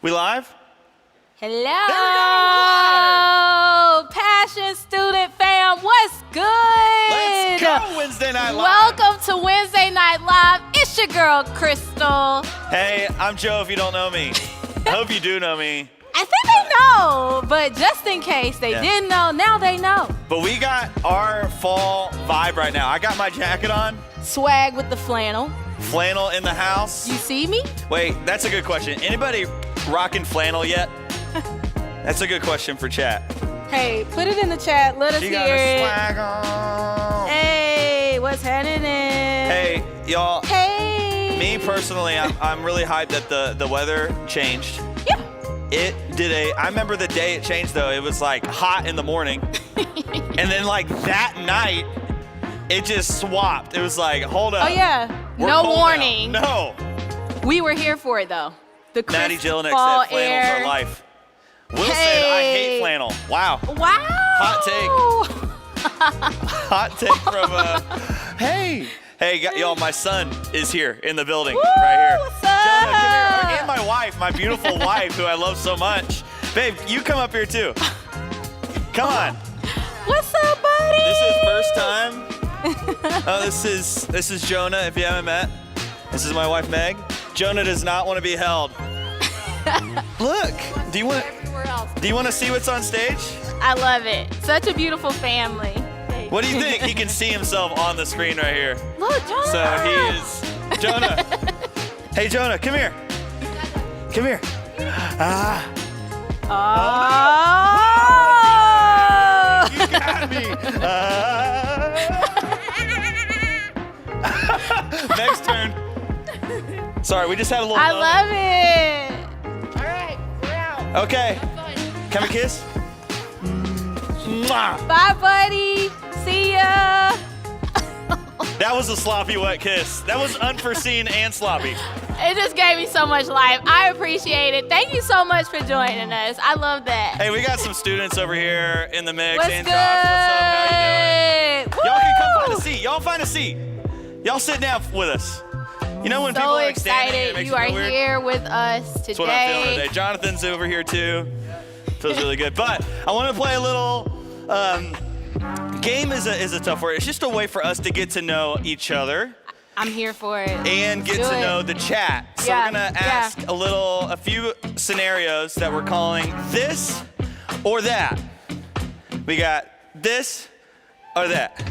We live? Hello, There we go, Passion Student fam, what's good? Let's go, Wednesday Night Live. Welcome to Wednesday Night Live. It's your girl, Crystal. Hey, I'm Joe if you don't know me. I hope you do know me. I think they know, but just in case they didn't know, now they know. But we got our fall vibe right now. I got my jacket on. Swag with the flannel. Flannel in the house. You see me? Wait, that's a good question. Anybody rocking flannel yet? That's a good question for chat. Hey, put it in the chat. Let us She hear got her it. swag on. Hey, what's happening? Hey, y'all. Hey. Me personally, I'm really hyped that the weather changed. Yeah. It did I remember the day it changed though. It was like hot in the morning. And then like that night, it just swapped. It was like, hold up. Oh yeah. We're No cold warning. now. No. We were here for it though. The Natty crisp Jelinek fall said flannels air. are life. Will said I hate flannel. Wow. Wow. Hot take from hey, y'all, my son is here in the building. Woo, right here. what's Jonah, come up? here. And my wife, my beautiful wife, who I love so much. Babe, you come up here too. Come on. What's up, buddy? This is first time. Oh, this is Jonah, if you haven't met. This is my wife, Meg. Jonah does not want to be held. Look, do you want to see what's on stage? I love it. Such a beautiful family. What do you think? He can see himself on the screen right here. Look, Jonah. So he is Jonah. Hey, Jonah, come here. Come here. Ah. Oh. You got me. Next turn. Sorry, we just had a little I moment. love it. All right, we're out. Okay. Have fun. Can we kiss? Mwah. Bye, buddy. See ya. That was a sloppy wet kiss. That was unforeseen and sloppy. It just gave me so much life. I appreciate it. Thank you so much for joining us. I love that. Hey, we got some students over here in the mix. What's And good? Josh, what's up? How you doing? Y'all can come find a Woo! seat. Y'all find a seat. Y'all sit down with us. You know when So people are like standing, it excited makes you are feel weird? here with us today. That's what I'm feeling today. Jonathan's over here too. Feels really good. But I want to play a little game. Is a tough word. It's just a way for us to get to know each other I'm here for it. and get Do to it. know the chat. So Yeah, we're gonna ask a few scenarios that we're calling this or that. We got this or that.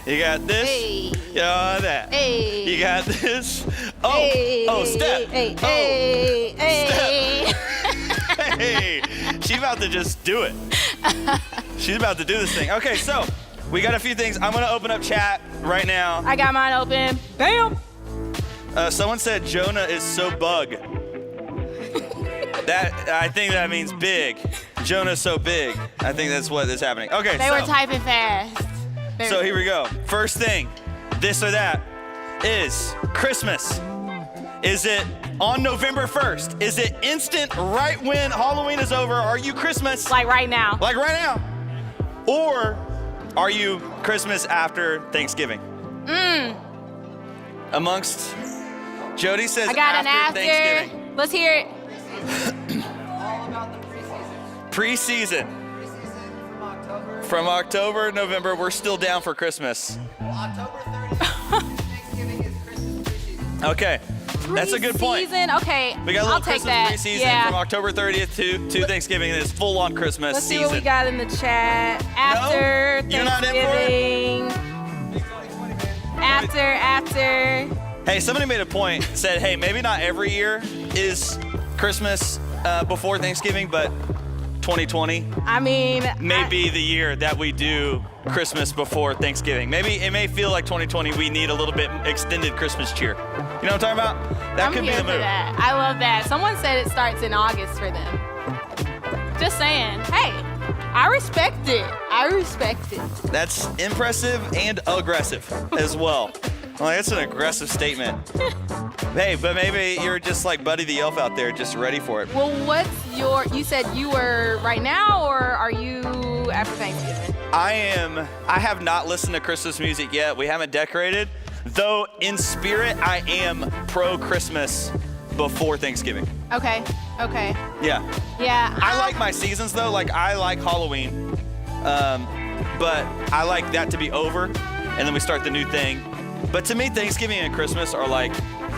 You got this Hey. or that. Hey. You got this. Oh, Hey. oh, step. Hey. Oh. Hey. Hey. Hey, she's about to just do it. She's about to do this thing. Okay, so we got a few things. I'm gonna open up chat right now. I got mine open. Bam. Someone said Jonah is so bug. I think that means big. Jonah's so big. I think that's what is happening. Okay, They were typing fast. so here we go. First thing, this or that, is Christmas. Is it on November 1st? Is it instant right when Halloween is over? Are you Christmas? Like right now. Like right now? Or are you Christmas after Thanksgiving? Amongst, Jody says I got an after after. Thanksgiving. Let's hear it. All about the preseason. Pre-season. Preseason from October. From October, November, we're still down for Christmas. Well, October 30th. Thanksgiving is Christmas preseason. Okay, that's a good point. Preseason? Okay, We got a I'll little take Christmas that. pre-season Yeah. from October 30th to Thanksgiving. It's full on Christmas Let's see season. what we got in the chat. After You're not in for it? Thanksgiving. After. Hey, somebody made a point, said, hey, maybe not every year is Christmas before Thanksgiving, but 2020 I mean, may be the year that we do Christmas before Thanksgiving. Maybe it may feel like 2020 we need a little bit extended Christmas cheer. You know what I'm talking about? That I'm could be here the for move. that. I love that. Someone said it starts in August for them. Just saying. Hey, I respect it. That's impressive and aggressive as well. Well, that's an aggressive statement. Hey, but maybe you're just like Buddy the Elf out there, just ready for it. Well, you said you were right now, or are you after Thanksgiving? I have not listened to Christmas music yet. We haven't decorated. Though in spirit, I am pro Christmas before Thanksgiving. Okay. Okay. Yeah. Yeah. I like my seasons though. Like I like Halloween, but I like that to be over, and then we start the new thing. But to me, Thanksgiving and Christmas are like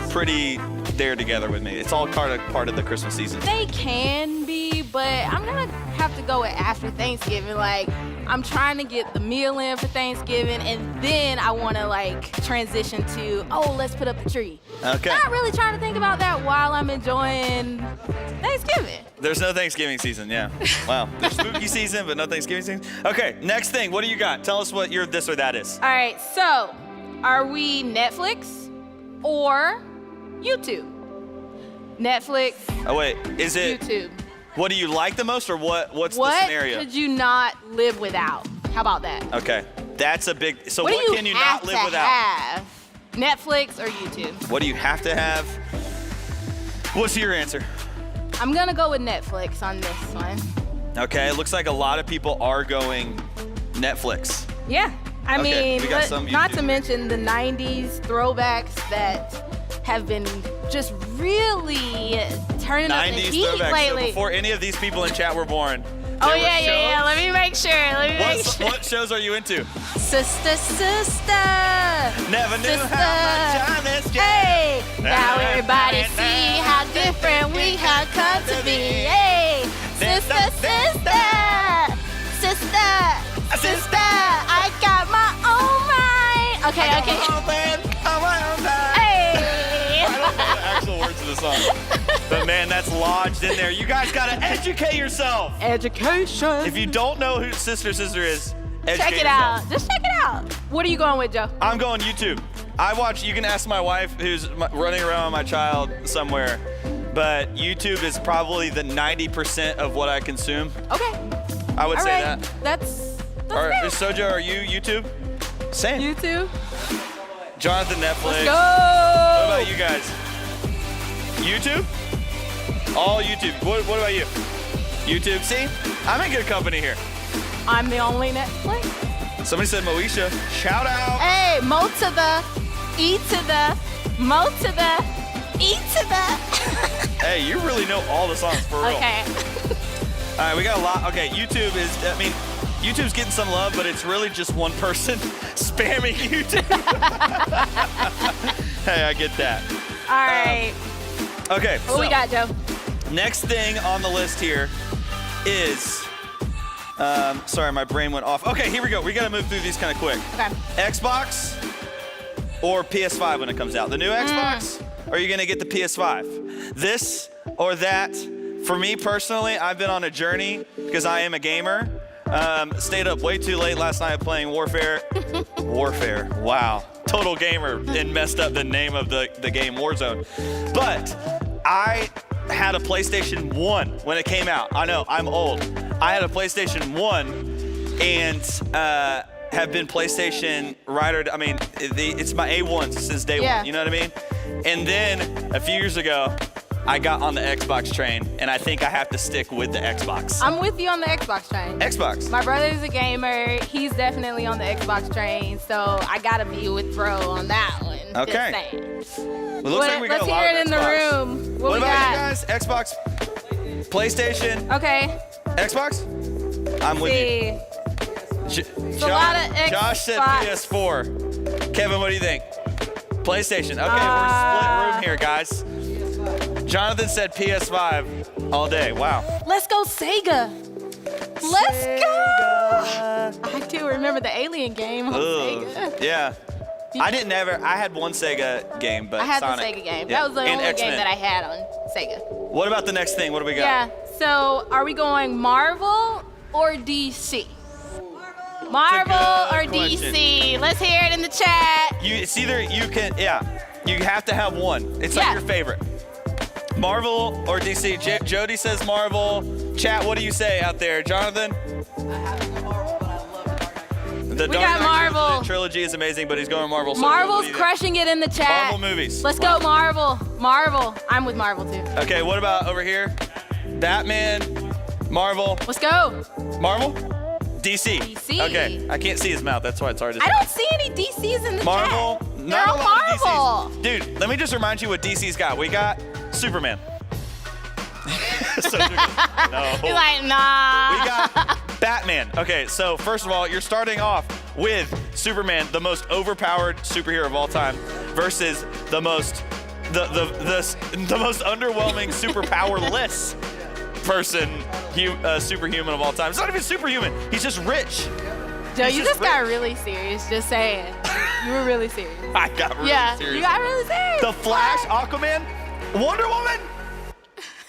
pretty there together with me. It's all part of the Christmas season. They can be, but I'm gonna have to go with after Thanksgiving. Like, I'm trying to get the meal in for Thanksgiving, and then I want to like transition to, oh, let's put up the tree. Okay. Not really trying to think about that while I'm enjoying Thanksgiving. There's no Thanksgiving season, yeah. Wow. There's spooky season, but no Thanksgiving season. Okay, next thing. What do you got? Tell us what your this or that is. All right, so are we Netflix or YouTube? Netflix, Oh wait, is it? YouTube. What do you like the most, or what's What the scenario? could you not live without? How about that? Okay, that's a big. So What what do you can you have not live to without? have? Netflix or YouTube? What do you have to have? What's your answer? I'm gonna go with Netflix on this one. Okay, it looks like a lot of people are going Netflix. Yeah, I Okay, mean, we got some not YouTube. to mention the 90s throwbacks that have been just really turning up the 90s heat throwback. So lately. before any of these people in chat were born. Oh there were yeah. shows? Let me make sure. What shows are you into? Sister. Never knew Sister. how much I missed you. Hey, now everybody see how different we have come to be. Hey, sister. I got my own mind. Okay. I don't know the actual words of the song. But man, that's lodged in there. You guys gotta educate yourself. Education. If you don't know who Sister is, educate Check it yourself. out. Just check it out. What are you going with, Joe? I'm going YouTube. You can ask my wife who's running around with my child somewhere, but YouTube is probably the 90% of what I consume. Okay. I would All say right. that. That's All right, fair. Sojo, are you YouTube? Same. YouTube. Jonathan, Netflix. Let's go. What about you guys? YouTube? All YouTube. What about you? YouTube. See, I'm in good company here. I'm the only Netflix. Somebody said Moesha. Shout out. Hey, Mo to the E to the Mo to the E to the. Hey, you really know all the songs for real. Okay. All right, we got a lot. Okay, YouTube's getting some love, but it's really just one person spamming YouTube. Hey, I get that. All right. Okay, What we got, Joe? next thing on the list here is, sorry, my brain went off. Okay, here we go. We got to move through these kind of quick. Okay. Xbox or PS5 when it comes out? The new Xbox, or are you going to get the PS5? This or that? For me personally, I've been on a journey because I am a gamer. Stayed up way too late last night playing Warfare. Warfare, wow. Total gamer and messed up the name of the game Warzone. But I had a PlayStation 1 when it came out. I know, I'm old. I had a PlayStation 1 and have been PlayStation rider. I mean, it's my A1 since day Yeah. one. You know what I mean? And then a few years ago, I got on the Xbox train, and I think I have to stick with the Xbox. I'm with you on the Xbox train. Xbox. My brother's a gamer. He's definitely on the Xbox train, so I gotta be with Bro on that one. Just Okay. saying. Well, looks like we got Let's a lot hear of it in the Xbox. room. What What we about got? you guys? Xbox, PlayStation, Okay. Xbox? I'm with See. you. It's a lot of Josh said Xbox. PS4. Kevin, what do you think? PlayStation. Okay, we're split room here, guys. Jonathan said PS5 all day. Wow. Let's go Sega. Let's go. I do remember the Alien game on Ugh. Sega. Yeah. I had one Sega game, but I had Sonic. the Sega game. Yeah. That was the And only X-Men. game that I had on Sega. What about the next thing? What do we got? Yeah. So are we going Marvel or DC? Marvel or good question. DC? Let's hear it in the chat. It's either you have to have one. It's like Yeah. your favorite. Marvel or DC? Jody says Marvel. Chat, what do you say out there? Jonathan? The We Dark got Knight Marvel. trilogy is amazing, but he's going Marvel. So Marvel's what do you think? crushing it in the chat. Marvel movies. Let's go Marvel. Marvel. I'm with Marvel too. Okay, what about over here? Batman, Marvel, Let's go. Marvel, DC. DC. Okay, I can't see his mouth. That's why it's hard to I say. don't see any DCs in the Marvel, chat. not They're a all lot of Marvel. DCs. Dude, let me just remind you what DC's got. We got Superman. Sojo goes, no. He's like, nah. We got Batman. Okay, so first of all, you're starting off with Superman, the most overpowered superhero of all time, versus the most underwhelming, superpowerless person, superhuman of all time. It's not even superhuman. He's just rich. Joe, He's you just got really serious. Just saying. You were really serious. I got really serious. You got really serious. The Flash, Aquaman, Wonder Woman.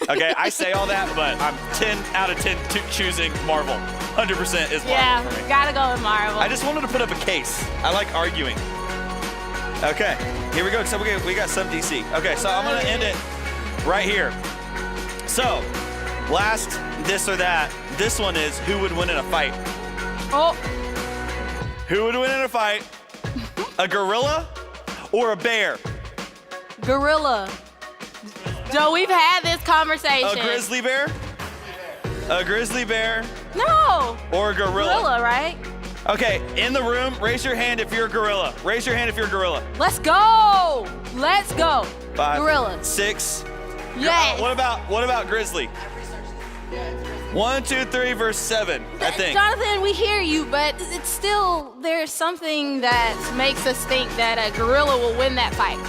Okay, I say all that, but I'm 10 out of 10 choosing Marvel. 100% is Marvel for me. Gotta go with Marvel. I just wanted to put up a case. I like arguing. Okay, here we go. So we got some DC. Okay, so I'm gonna end it right here. So, last this or that. This one is who would win in a fight. Oh. Who would win in a fight? A gorilla or a bear? Gorilla. Joe, we've had this conversation. A grizzly bear? A grizzly bear No. or a gorilla? Gorilla, right? Okay, in the room, raise your hand if you're a gorilla. Raise your hand if you're a gorilla. Let's go. Let's go. 5, Gorilla. 6. Yes. What about grizzly? 1, 2, 3, verse 7, I think. Jonathan, we hear you, but it's still, there's something that makes us think that a gorilla will win that fight.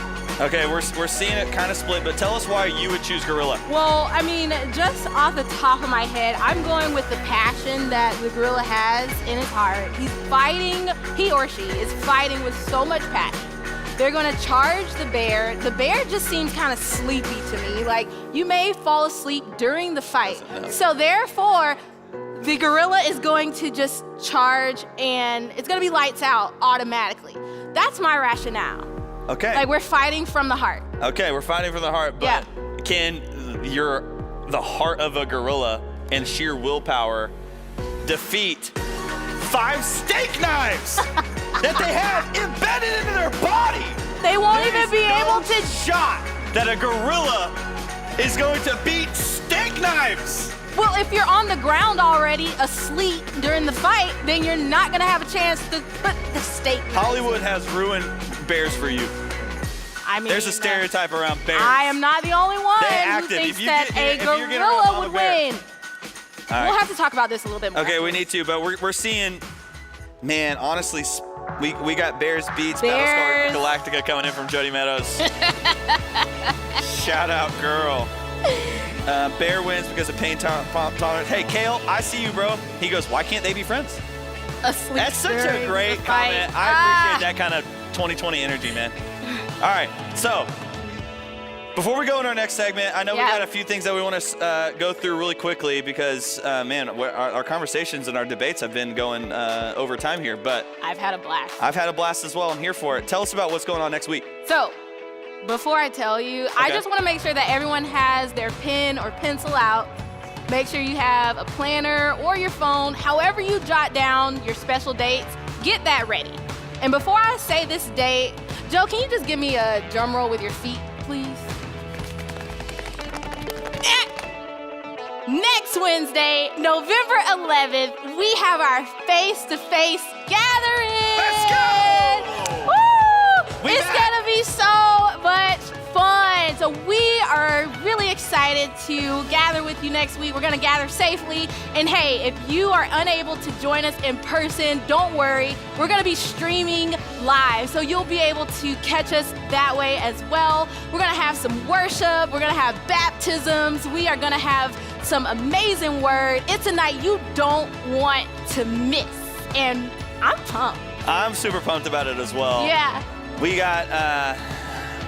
Okay, we're seeing it kind of split, but tell us why you would choose gorilla. Well, I mean, just off the top of my head, I'm going with the passion that the gorilla has in his heart. He's fighting, he or she is fighting with so much passion. They're gonna charge the bear. The bear just seems kind of sleepy to me. Like, you may fall asleep during the fight. So therefore, the gorilla is going to just charge and it's gonna be lights out automatically. That's my rationale. Okay. Like, we're fighting from the heart. Okay, we're fighting from the heart, but can the heart of a gorilla and sheer willpower defeat 5 steak knives that they have embedded into their body? They won't There even is be no able to. shot that a gorilla is going to beat steak knives. Well, if you're on the ground already asleep during the fight, then you're not gonna have a chance to put the steak. Hollywood has ruined bears for you. I mean, There's a stereotype around bears. I am not the only one They who acted. thinks If you that get- a if you're getting around gorilla a would bear. win. All right. We'll have to talk about this a little bit more. Okay, we need to, but we're seeing, man, honestly, we got Bears beats Bears. Battlestar Galactica coming in from Jody Meadows. Shout out, girl. Bear wins because of pain tolerance. Hey, Kale, I see you, bro. He goes, why can't they be friends? Asleep That's such a during great the fight. comment. I appreciate that kind of 2020 energy, man. All right, so before we go into our next segment, I know we got a few things that we want to go through really quickly because, man, our conversations and our debates have been going over time here, but I've had a blast. I've had a blast as well. I'm here for it. Tell us about what's going on next week. So, before I tell you, I just want to make sure that everyone has their pen or pencil out. Make sure you have a planner or your phone, however you jot down your special dates, get that ready. And before I say this date, Joe, can you just give me a drum roll with your feet, please? Next Wednesday, November 11th, we have our face-to-face gathering. Let's go! Woo! We It's back. gonna be so much fun. So we are really excited to gather with you next week. We're gonna gather safely. And hey, if you are unable to join us in person, don't worry. We're gonna be streaming live, so you'll be able to catch us that way as well. We're gonna have some worship. We're gonna have baptisms. We are gonna have some amazing word. It's a night you don't want to miss. And I'm pumped. I'm super pumped about it as well. Yeah. We got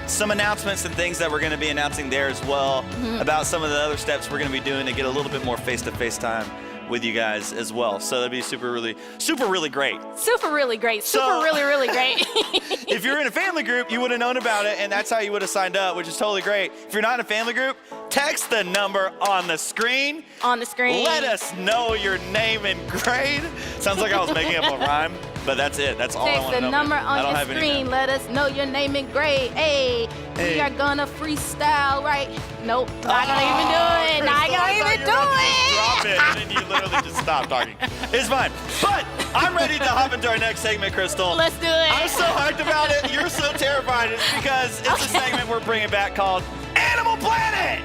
some announcements and things that we're going to be announcing there as well about some of the other steps we're going to be doing to get a little bit more face-to-face time with you guys as well. So that'd be super really great. Super really great. Super really great. If you're in a family group, you would have known about it, and that's how you would have signed up, which is totally great. If you're not in a family group, text the number on the screen. On the screen. Let us know your name and grade. Sounds like I was making up a rhyme, but that's it. That's all I Text want to the know. number I don't on have your any screen. Let us know your name and grade. Hey, Hey. we are gonna freestyle, right? Nope, not gonna even do it. Not Crystal, gonna I thought even you do were about to just it. Drop it, and then you literally just stop talking. It's fine. But I'm ready to hop into our next segment, Crystal. Let's do it. I'm so hyped about it. You're so terrified. It's because it's a segment we're bringing back called Animal Planet.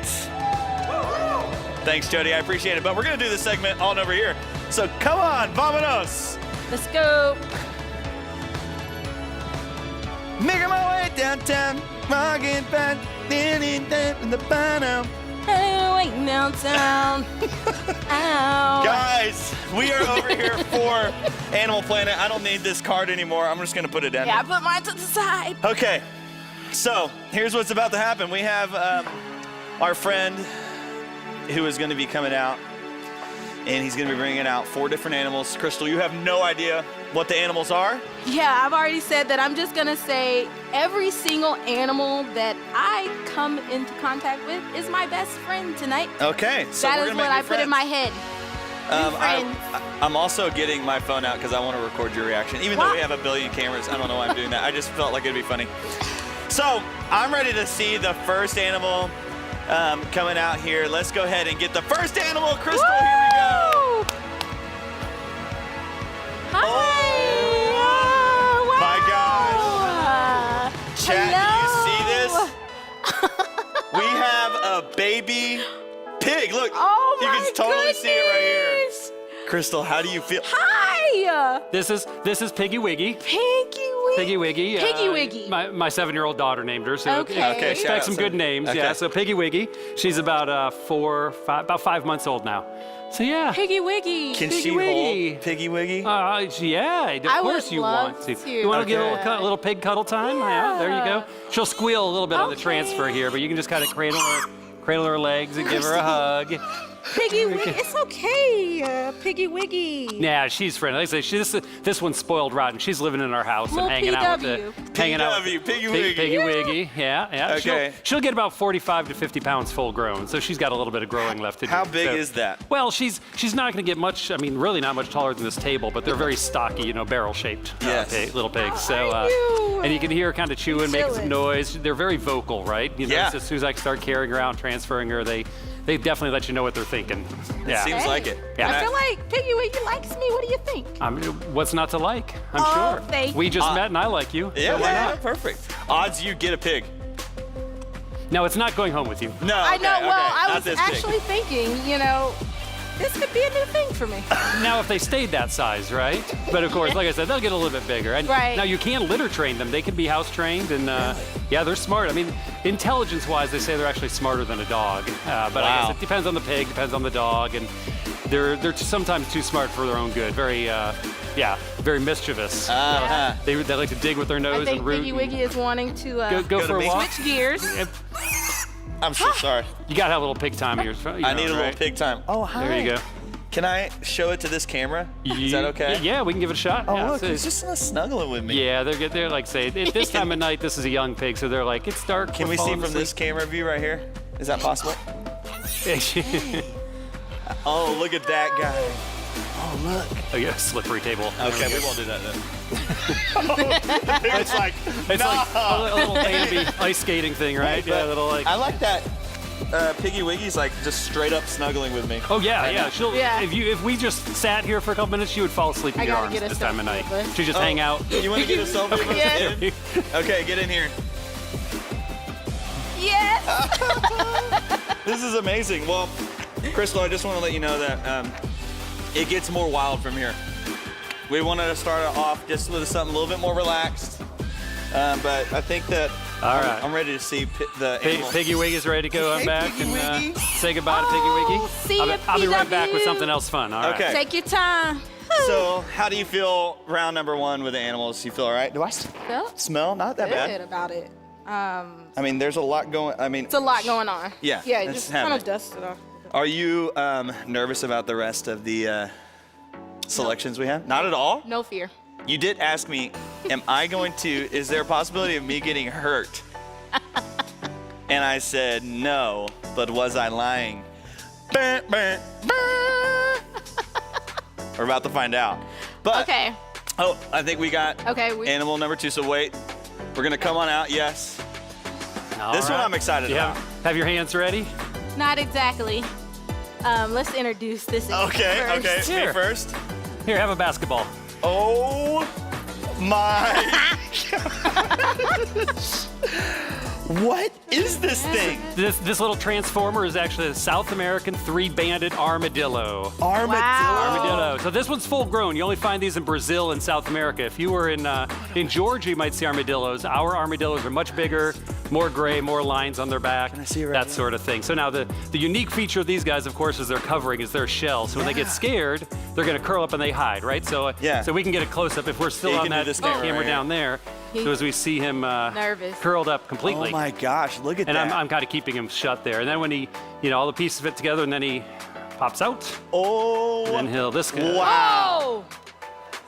Thanks, Jody. I appreciate it. But we're going to do this segment on over here. So come on, vamonos. Let's go. Making my way downtown, walking back, in the bottom. Hey, waiting downtown. Ow. Guys, we are over here for Animal Planet. I don't need this card anymore. I'm just going to put it down. Yeah, I put mine to the side. Okay, so here's what's about to happen. We have our friend who is going to be coming out, and he's going to be bringing out 4 different animals. Crystal, you have no idea what the animals are? Yeah, I've already said that. I'm just gonna say every single animal that I come into contact with is my best friend tonight. Okay, so That we're is gonna what make I new put in friends. my head. New friends. I'm also getting my phone out because I want to record your reaction. Even though What? we have a billion cameras, I don't know why I'm doing that. I just felt like it'd be funny. So I'm ready to see the first animal coming out here. Let's go ahead and get the first animal. Crystal, Woo! here we go. Hi. Oh, my gosh. Chat, Hello. do you see this? We have a baby pig. Look, Oh you my can totally see it right here. goodness. Crystal, how do you feel? Hi. This is Piggy Wiggy. Pinky Wiggy. Piggy Wiggy. Piggy Wiggy. My 7-year-old daughter named her. So Okay. Okay, shout out, expect some good names. Okay. Yeah. So Piggy Wiggy. She's about about 5 months old now. So yeah. Piggy Wiggy. Can Piggy she Wiggy. hold Piggy Wiggy? Yeah, of I course would you love want to. to. You want to give a Okay. little pig cuddle time? Yeah, there you go. She'll squeal a little bit on the Okay. transfer here, but you can just kind of cradle her legs and give her a hug. Piggy Wiggy. It's okay. Piggy Wiggy. Yeah, she's friendly. Like I say, this one's spoiled rotten. She's living in our house and Little hanging out with PW. the hanging out PW, with Piggy Pig- Wiggy. Piggy Wiggy. Yeah. Okay. She'll get about 45 to 50 pounds full grown, so she's got a little bit of growing left to do. How big So- is that? Well, she's not going to get much. I mean, really not much taller than this table, but they're very stocky, barrel-shaped Yes. little pigs. So, Are you? and you can hear her kind of chewing, making some Chilling. noise. They're very vocal, right? Yeah. As soon as I start carrying her out, transferring her, they definitely let you know what they're thinking. Yeah. Seems like it. Yeah. I feel like Piggy Wiggy likes me. What do you think? I mean, what's not to like? I'm Oh, sure. thank We just you. met and I like you. Yeah, so why yeah, not? perfect. Odds you get a pig. No, it's not going home with you. No, I know. okay, Well, okay, I not was this pig. actually thinking, this could be a new thing for me. Now, if they stayed that size, right? But of course, like I said, they'll get a little bit bigger. And Right. Now, you can litter train them. They can be house trained, and yeah, they're smart. I mean, intelligence-wise, they say they're actually smarter than a dog. But I Wow. guess it depends on the pig, depends on the dog, and they're sometimes too smart for their own good. Very, very mischievous. Uh-huh. They like to dig with their I nose think and root. Piggy Wiggy is wanting to Go Go for to a me. walk. switch gears. I'm so sorry. You gotta have a little pig time of yours. I need a little pig time. Oh, hi. There you go. Can I show it to this camera? Is that okay? Yeah, we can give it a shot. Oh, yeah, look, so- he's just snuggling with me. Yeah, they're good. They're like say at this time of night. This is a young pig, so they're like it's dark. Can we're we see falling from this camera view right here? Is that possible? asleep. Oh, look at that guy. Oh, look. Oh yeah, slippery table. Okay, we won't do that then. It's like, It's like a little baby ice skating thing, right? Yeah, But little like. I like that Piggy Wiggy's like just straight up snuggling with me. Oh yeah, Right yeah. now. She'll Yeah. if we just sat here for a couple minutes, she would fall asleep in I your gotta arms get a this time of night. selfie, but- She'd just hang out. You want to get a selfie with us Yes. again? Okay, get in here. Yes. This is amazing. Well, Crystal, I just want to let you know that it gets more wild from here. We wanted to start it off just with something a little bit more relaxed, but I think that All right. I'm ready to see the animal. Piggy Wiggy's ready to go. I'm Hey, back Piggy and Wiggy. say goodbye to Piggy Oh, Wiggy. see ya, I'll be right back with PW. something else fun. All right. Okay. Take your time. So, how do you feel round number one with the animals? You feel all right? Do I Felt smell? Not that good bad. about it. I mean, there's a lot going. I mean, It's a lot going on. Yeah, Yeah, let's just have kind it. of dust it off. are you nervous about the rest of the selections we have? Not at all. No fear. You did ask me, am I going to, is there a possibility of me getting hurt? And I said, no, but was I lying? Bah, bah, bah. We're about to find out. But, Okay. oh, I think we got Okay, we- animal number 2, so wait. We're gonna come on out, yes. All This one right. I'm excited You about. Have your hands ready? Not exactly. Let's introduce this. Okay, first. okay, me Sure. first. Here, have a basketball. Oh my gosh. What is this thing? This little transformer is actually a South American three-banded armadillo. Armadillo. Wow. Armadillo. So this one's full grown. You only find these in Brazil and South America. If you were in Georgia, you might see armadillos. Our armadillos are much bigger, more gray, more lines on their back, I see it right that here? sort of thing. So now the unique feature of these guys, of course, is their covering, is their shell. So when they get scared, they're going to curl up and they hide, right? So so we can get a close-up if we're still Yeah, you on can do that this camera camera right down there. So as we see him Nervous. curled up completely. Oh my gosh, look at And that. I'm kind of keeping him shut there. And then when he, all the pieces fit together, and then he pops out, oh, and then this guy. wow. Oh!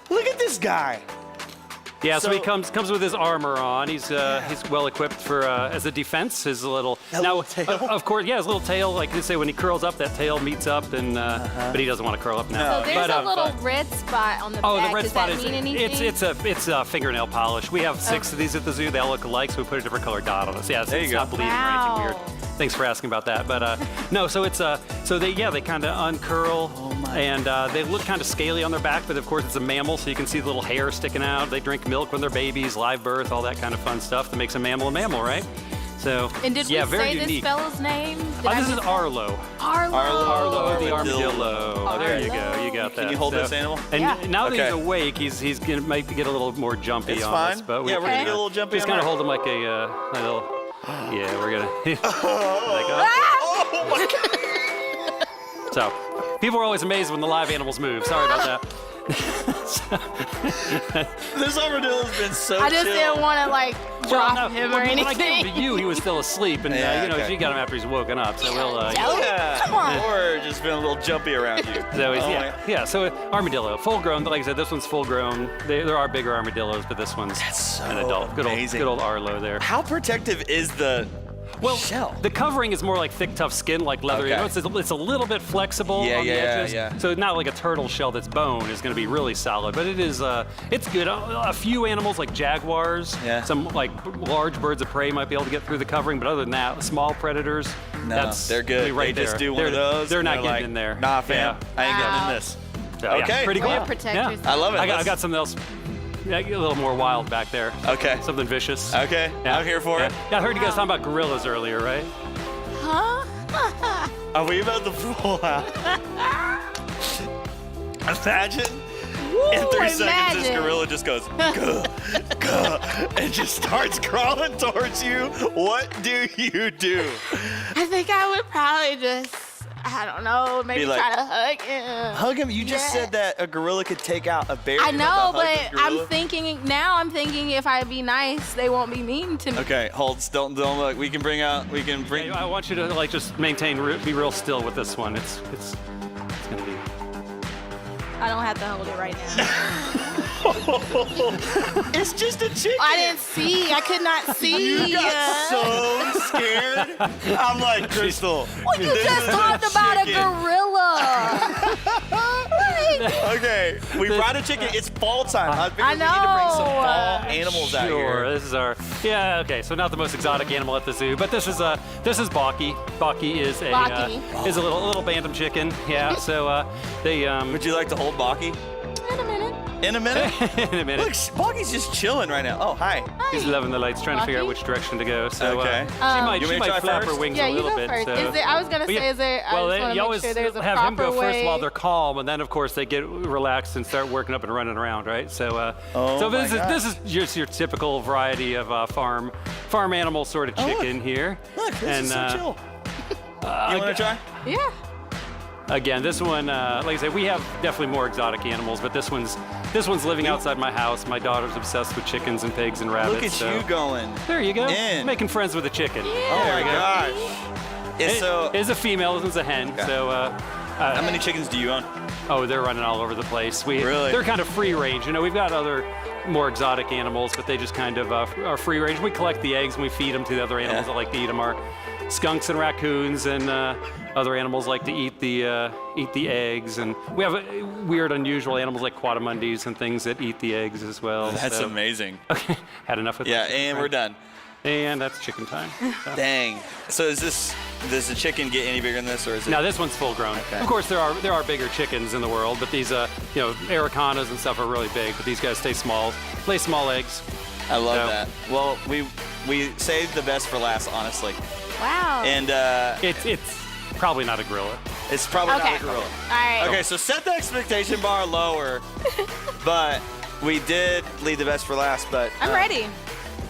Look at this guy. Yeah, so he So- comes with his armor on. He's well equipped for as a defense. His little little tail? Of course, yeah, his little tail. Like they say, when he curls up, that tail meets up, and but he doesn't want to curl up now. So there's But, a little red spot on the Oh, back. the red Does spot that is mean anything? it's a fingernail polish. We have 6 of these at the zoo. They all look alike, so we put a different color dot on it. So yeah, There you it's go. not bleeding or Wow. anything weird. Thanks for asking about that. But no, so it's so they kind of uncurl, and they look kind of scaly on their back, but of course it's a mammal, so you can see the little hair sticking out. They drink milk when they're babies, live birth, all that kind of fun stuff that makes a mammal, right? So And did yeah, we very say unique. this fellow's name? Did I This is miss- Arlo. Arlo. Arlo the Armadillo. armadillo. There you go. You got that. Can you hold So- this animal? And Yeah. now that Okay. he's awake, he's gonna might get a little more jumpy It's on fine. us. But Yeah, we're gonna get a little jumpy Just on kind of that. hold him like a little. Yeah, we're gonna. like, Oh my god. so, people are always amazed when the live animals move. Sorry about that. This armadillo's been so I just chill. didn't want to like drop no, him when or I gave him to anything. you, he was still asleep, and Yeah, okay. you got him after he's woken up. So we'll. Yeah. Come on. Or just feeling a little jumpy around you. So he's, Oh yeah, my- yeah. So full grown. Like I said, this one's full grown. There are bigger armadillos, but this one's so an adult. amazing. Good old Arlo there. How protective is the shell? The covering is more like thick, tough skin, like leather. You Okay. know, it's a little bit flexible Yeah, on the yeah, edges. yeah. So not like a turtle shell that's bone is going to be really solid, but it is. It's good. A few animals like jaguars, some like large birds of prey might be able to get through the covering, but other than that, small predators, No, they're good. Right They just there. do one of those. They're and not getting like, in there. Nah, fam. Yeah. I ain't getting Wow. in this. So, yeah, Okay. pretty cool. We're protectors. I love it. I Let's- got something else. Yeah, a little more wild back there. Okay. Something vicious. Okay. Yeah. I'm here for it. Yeah, I heard you guys talking about gorillas earlier, right? Huh? Are we about to pull out? Imagine. In 3 seconds, this imagine. gorilla just goes, "Gah, gah," and just starts crawling towards you. What do you do? I think I would probably just, I don't know, maybe Be like- try to hug him. Hug him. You just Yeah. said that a gorilla could take out a bear. I You're know, about to but hug this gorilla? I'm thinking if I be nice, they won't be mean to me. Okay, hold. Don't look. We can bring. Hey, I want you to like just maintain, be real still with this one. It's gonna be. I don't have to hold it right now. It's just a chicken. I didn't see. I could not see. You got so scared. I'm like, Crystal. Well, you this just is talked about a chicken. gorilla. Okay, we brought a chicken. It's fall time. I figured I we need to bring some know. fall animals out Sure, here. this is our okay. So not the most exotic animal at the zoo, but this is Baki. Baki is a Baki. is a little bantam chicken. Yeah. So they Would you like to hold Baki In a minute. in a minute? in a minute. Look, Baki's just chilling right now. Oh, hi. He's loving the lights, trying to figure out Baki? which direction to go. So Okay. she might You want me to try flap her first? wings Yeah, a you little go bit. first. So. Is there, I was gonna But say, is there? I well, just want to you make always sure there's a have proper him go way. first while they're calm, and then of course they get relaxed and start working up and running around, right? So, Oh so my this is just your typical variety of farm animal sort of chicken here. Look, this is so chill. You want to try? Yeah. Again, this one, like I said, we have definitely more exotic animals, but this one's living outside my house. My daughter's obsessed with chickens and pigs and rabbits. Look at so. you going. There you go. In. Making friends with a chicken. Oh my gosh. It's so. It's a female. This one's a hen. Okay. So. How many chickens do you own? Oh, they're running all over the place. Really? They're kind of free range. You know, we've got other more exotic animals, but they just kind of are free range. We collect the eggs and we feed them to the other animals that like to eat them. Our skunks and raccoons and other animals like to eat the eggs. And we have weird, unusual animals like quadrumundis and things that eat the eggs as well. That's so. amazing. Okay, had enough of Yeah, that. and we're done. And that's chicken time. So. Dang. So does the chicken get any bigger than this, or is it? Now this one's full grown. Okay. Of course, there are bigger chickens in the world, but these Aracanas and stuff are really big. But these guys stay small, lay small eggs. I love So- that. Well, we saved the best for last, honestly. Wow. And It's probably not a gorilla. it's probably Okay. not a gorilla. All right. Okay, so set the expectation bar lower, but we did leave the best for last. But I'm ready.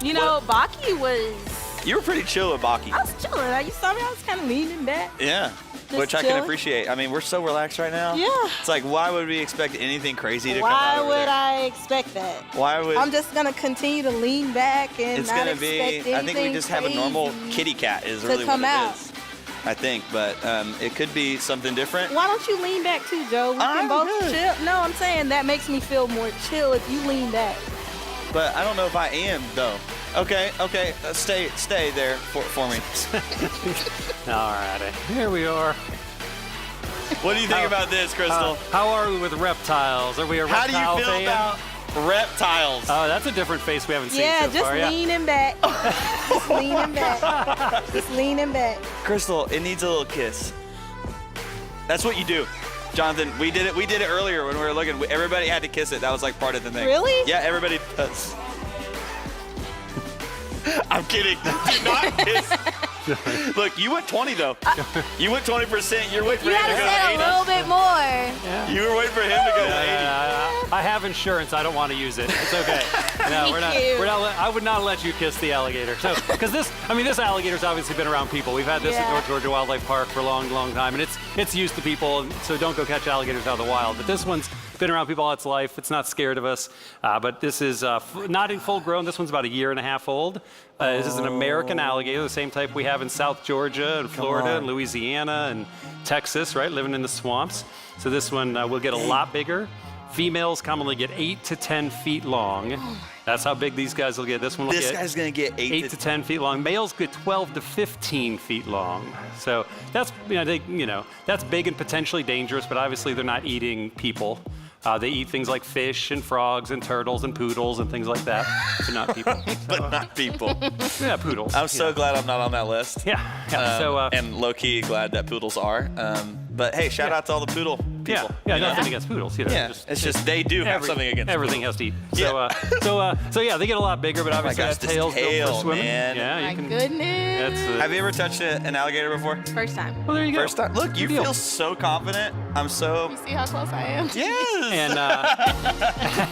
You know, Baki was. You were pretty chill with Baki. I was chilling. You saw me. I was kind of leaning back. Yeah, which I can chilling. appreciate. I mean, we're so relaxed right now. Yeah. It's like, why would we expect anything crazy to come Why out over would there? I expect that? Why would? I'm just gonna continue to lean back and It's not gonna expect be. anything I think we just have a normal crazy kitty cat. Is to really come what it out. is. I think, but it could be something different. Why don't you lean back too, Joe? We I'm can both good. chill. No, I'm saying that makes me feel more chill if you lean back. But I don't know if I am though. Okay. Stay there for me. All righty. Here we are. What do you think about this, Crystal? How are we with reptiles? Are we a How do reptile you feel fan? about reptiles? Oh, that's a different face we haven't seen Yeah, so just far. leaning back. Just leaning back. Just leaning back. Crystal, it needs a little kiss. That's what you do. Jonathan, we did it earlier when we were looking. Everybody had to kiss it. That was like part of the thing. Really? Yeah, everybody does. I'm kidding. Do not kiss. Look, you went 20 though. You went 20%. You're waiting for You him gotta to go say a to little bit more. 80. You were waiting for him to go to 80. I have insurance. I don't want to use it. It's okay. No, we're not. Thank you. I would not let you kiss the alligator. So, because this alligator's obviously been around people. We've had this at Yeah. North Georgia Wildlife Park for a long, long time, and it's used to people. And so don't go catch alligators out of the wild. But this one's been around people all its life. It's not scared of us. But this is not in full grown. This one's about a year and a half old. This is an American alligator, the same type we have in South Georgia and Florida and Louisiana and Texas, right? Living in the swamps. So this one will get a lot bigger. Females commonly get 8 to 10 feet long. That's how big these guys will get. This one will This get guy's gonna get 8 to 10 feet long. Males get 12 to 15 feet long. So that's that's big and potentially dangerous, but obviously they're not eating people. They eat things like fish and frogs and turtles and poodles and things like that. So not people. but not people. Yeah, poodles. I'm so glad I'm not on that list. Yeah. So and low-key glad that poodles are. But hey, shout out to all the poodle people. yeah, you know? nothing against poodles. You know, Yeah, it's just they do have something against everything poodles. has to eat. Yeah. So yeah, they get a lot bigger, but obviously gosh, that this tail's built tail, for swimming. man. Yeah, My you can. goodness. That's Have you ever touched an alligator before? First time. well, there you go. First time. Look, you Good deal. feel so confident. I'm so. You see how close I am? Yes. And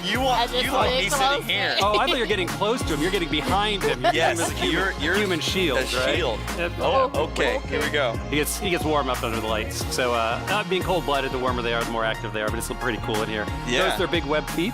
you I want just you like sit me closer. sitting here. oh, I thought you were getting close to him. You're getting behind him. You're Yes, using him as a you're human shield, a right? shield. Yep. Oh, okay. Here we go. He gets warm up under the lights. So not being cold-blooded, the warmer they are, the more active they are. But it's still pretty cool in here. Yeah. Notice their big web feet.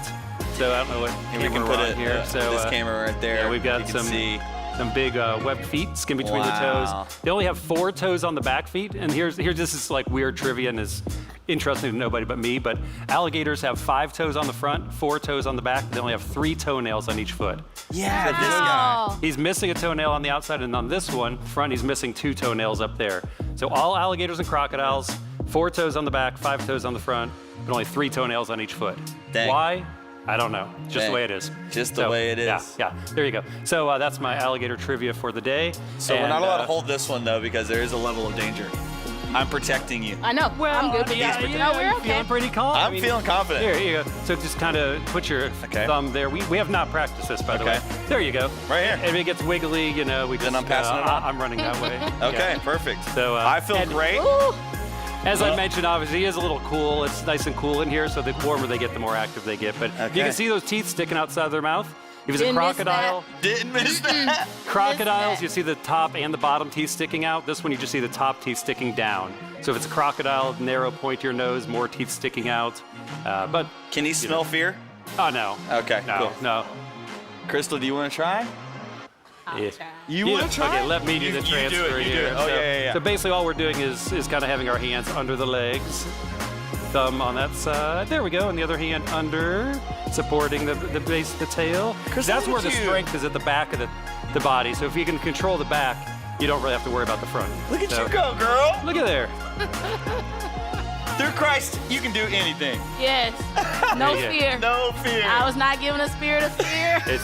So I don't know what And we camera can we're put on it here. So this camera right there. yeah, we've got you can see. some big webbed feet skin between the Wow. toes. They only have 4 toes on the back feet. And here's this is like weird trivia and is interesting to nobody but me. But alligators have 5 toes on the front, 4 toes on the back. They only have 3 toenails on each foot. Yeah, this guy. Wow. He's missing a toenail on the outside, and on this one, front, he's missing 2 toenails up there. So all alligators and crocodiles, 4 toes on the back, 5 toes on the front, but only 3 toenails on each foot. Dang. Why? I don't know. Just Dang. the way it is. Just the way it is. Yeah. There you go. So that's my alligator trivia for the day. So we're And, not allowed to hold this one though because there is a level of danger. I'm protecting you. I know. I'm good with that. No, we're I'm okay. feeling pretty calm. I'm feeling confident. Here you go. So just kind of put your thumb there. We have not practiced this, by the way. Okay. There you go. Right here. If it gets wiggly, we just. Then I'm passing it on? I'm running that way. Okay, Yeah. perfect. So, I feel and- great. Ooh. As I mentioned, obviously, he is a little cool. It's nice and cool in here, so the warmer they get, the more active they get. But you Okay. can see those teeth sticking outside their mouth. If it's a Didn't miss crocodile, Didn't miss that. crocodiles, Missed that. you see the top and the bottom teeth sticking out. This one, you just see the top teeth sticking down. So if it's a crocodile, narrow pointier nose, more teeth sticking out. But, Can he smell fear? oh, no. Okay, No, cool. no. Crystal, do you want to try? Yeah. You want to try? Okay, let me do the You transfer do it, you do here. it. Oh, so, yeah. So basically all we're doing is kind of having our hands under the legs, thumb on that side. There we go. And the other hand under, supporting the base of the tail. Chris, That's look where at the you. strength is, at the back of the body. So if you can control the back, you don't really have to worry about the front. Look at So, you go, girl. Look at there. Through Christ, you can do anything. Yes. No Yeah. fear. No fear. I was not given a spirit of fear. It's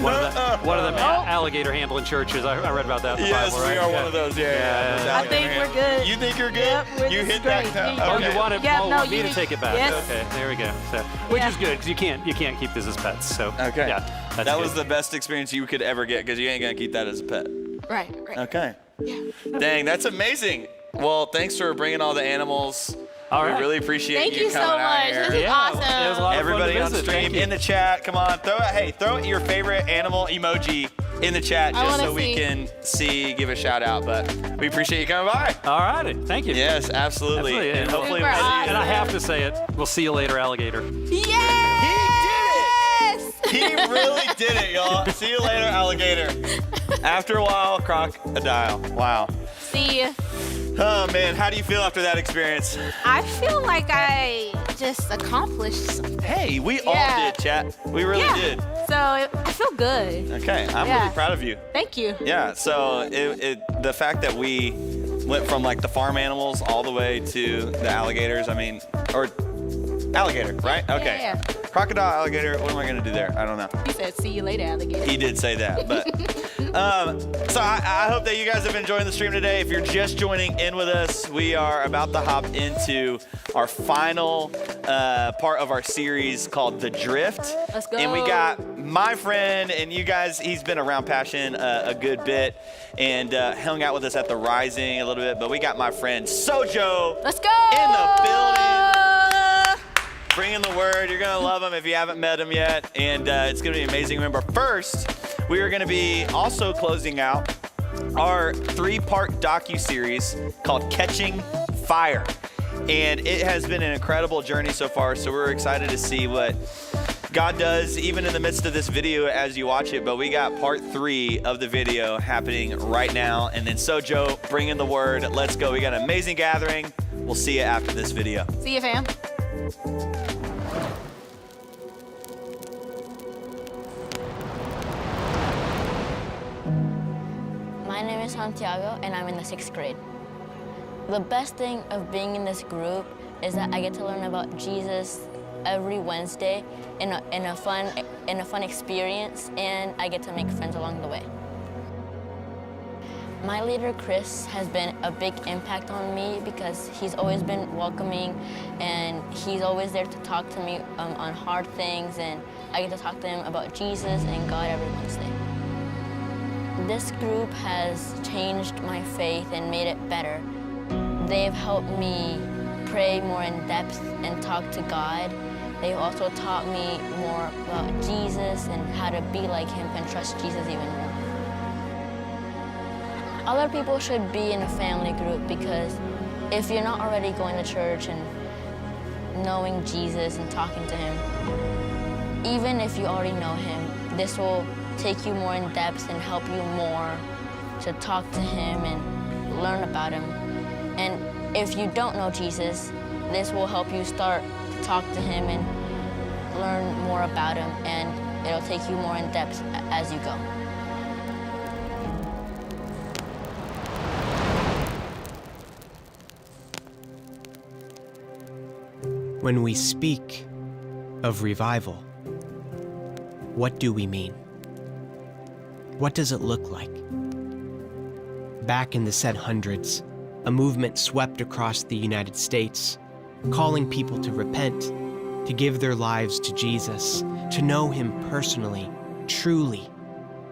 one of them alligator handling churches. I read about that in the Yes, Bible, right? we are one of those. Yeah. those I think alligator we're good. You think you're good? Yep, you this hit is great. that. Yeah, Oh, Okay. you want it? Yeah, oh, no, want me you- to take it back? yes. Okay, there we go. So, which Yeah. is good because you can't keep this as pets. So Okay. yeah, that's that good. was the best experience you could ever get because you ain't gonna keep that as a pet. Right. Okay. Yeah. Dang, that's amazing. Well, thanks for bringing all the animals. All right. We really appreciate Thank you so coming out much. here. This is Yeah, awesome. it was a lot of fun Everybody to on visit. stream Thank you. in the chat, come on, throw your favorite animal emoji in the chat I just wanna so we see. can give a shout out. But we appreciate you coming by. All righty, thank you. Yes, absolutely. Absolutely, And and hopefully Super we'll see you. awesome. And I have to say it. We'll see you later, alligator. Yes! He really did it, y'all. See you later, alligator. After a while, crocodile. Wow. See ya. Oh man, how do you feel after that experience? I feel like I just accomplished something. Hey, we all Yeah. did, chat. We really Yeah. did. So I feel good. Okay, I'm Yeah. really proud of you. Thank you. Yeah, so the fact that we went from like the farm animals all the way to the alligators, I mean, or alligator, right? Okay. Yeah. Crocodile, alligator, what am I gonna do there? I don't know. He said, see you later, alligator. He did say that, but so I hope that you guys have been enjoying the stream today. If you're just joining in with us, we are about to hop into our final part of our series called The Drift. Let's go. And we got my friend, and you guys, he's been around Passion a good bit and hung out with us at the Rising a little bit, but we got my friend Sojo Let's go. in the building. Bringing the word. You're gonna love him if you haven't met him yet, and it's gonna be amazing. Remember, first we are gonna be also closing out our 3-part docu-series called Catching Fire, and it has been an incredible journey so far. So we're excited to see what God does even in the midst of this video as you watch it. But we got part 3 of the video happening right now, and then Sojo bringing the word. Let's go. We got an amazing gathering. We'll see you after this video. See you, fam. My name is Santiago, and I'm in the 6th grade. The best thing of being in this group is that I get to learn about Jesus every Wednesday in a fun experience, and I get to make friends along the way. My leader, Chris, has been a big impact on me because he's always been welcoming, and he's always there to talk to me on hard things, and I get to talk to him about Jesus and God every Wednesday. This group has changed my faith and made it better. They've helped me pray more in depth and talk to God. They've also taught me more about Jesus and how to be like him and trust Jesus even more. Other people should be in a family group because if you're not already going to church and knowing Jesus and talking to him, even if you already know him, this will take you more in depth and help you more to talk to him and learn about him. And if you don't know Jesus, this will help you start to talk to him and learn more about him, and it'll take you more in depth as you go. When we speak of revival, what do we mean? What does it look like? Back in the said hundreds, a movement swept across the United States, calling people to repent, to give their lives to Jesus, to know him personally, truly,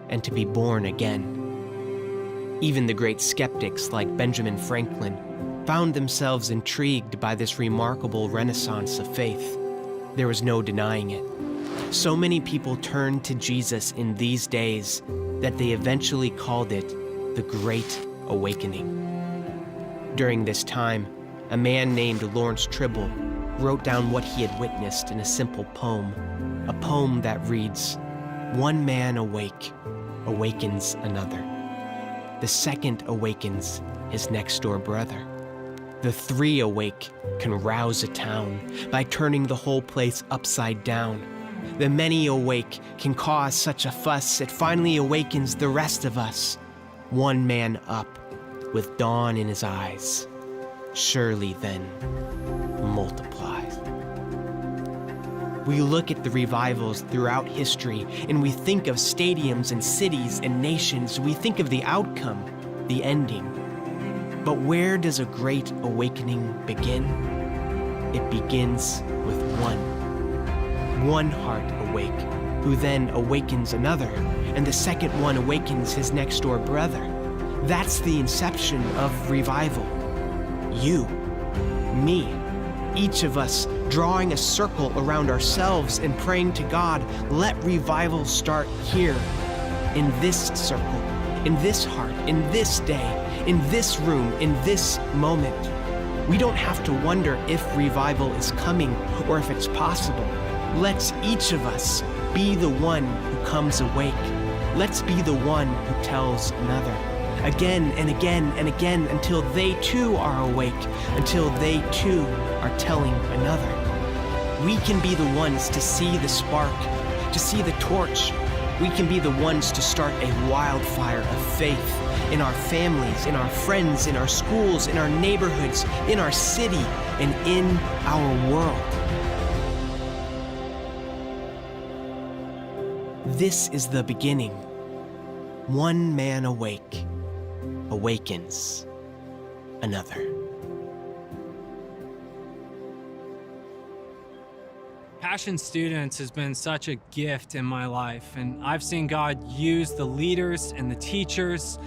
and to be born again. Even the great skeptics like Benjamin Franklin found themselves intrigued by this remarkable renaissance of faith. There was no denying it. So many people turned to Jesus in these days that they eventually called it the Great Awakening. During this time, a man named Lawrence Tribble wrote down what he had witnessed in a simple poem, a poem that reads, "One man awake awakens another. The second awakens his next-door brother. The 3 awake can rouse a town by turning the whole place upside down. The many awake can cause such a fuss it finally awakens the rest of us. One man up with dawn in his eyes surely then multiplies. We look at the revivals throughout history and we think of stadiums and cities and nations. We think of the outcome, the ending. But where does a great awakening begin? It begins with one heart awake, who then awakens another, and the second one awakens his next door brother. That's the inception of revival. You, me, each of us drawing a circle around ourselves and praying to God, let revival start here, in this circle, in this heart, in this day, in this room, in this moment. We don't have to wonder if revival is coming or if it's possible. Let's each of us be the one who comes awake. Let's be the one who tells another. Again and again and again until they too are awake, until they too are telling another. We can be the ones to see the spark, to see the torch. We can be the ones to start a wildfire of faith in our families, in our friends, in our schools, in our neighborhoods, in our city, and in our world. This is the beginning. One man awake awakens another. Passion Students has been such a gift in my life, and I've seen God use the leaders and the teachers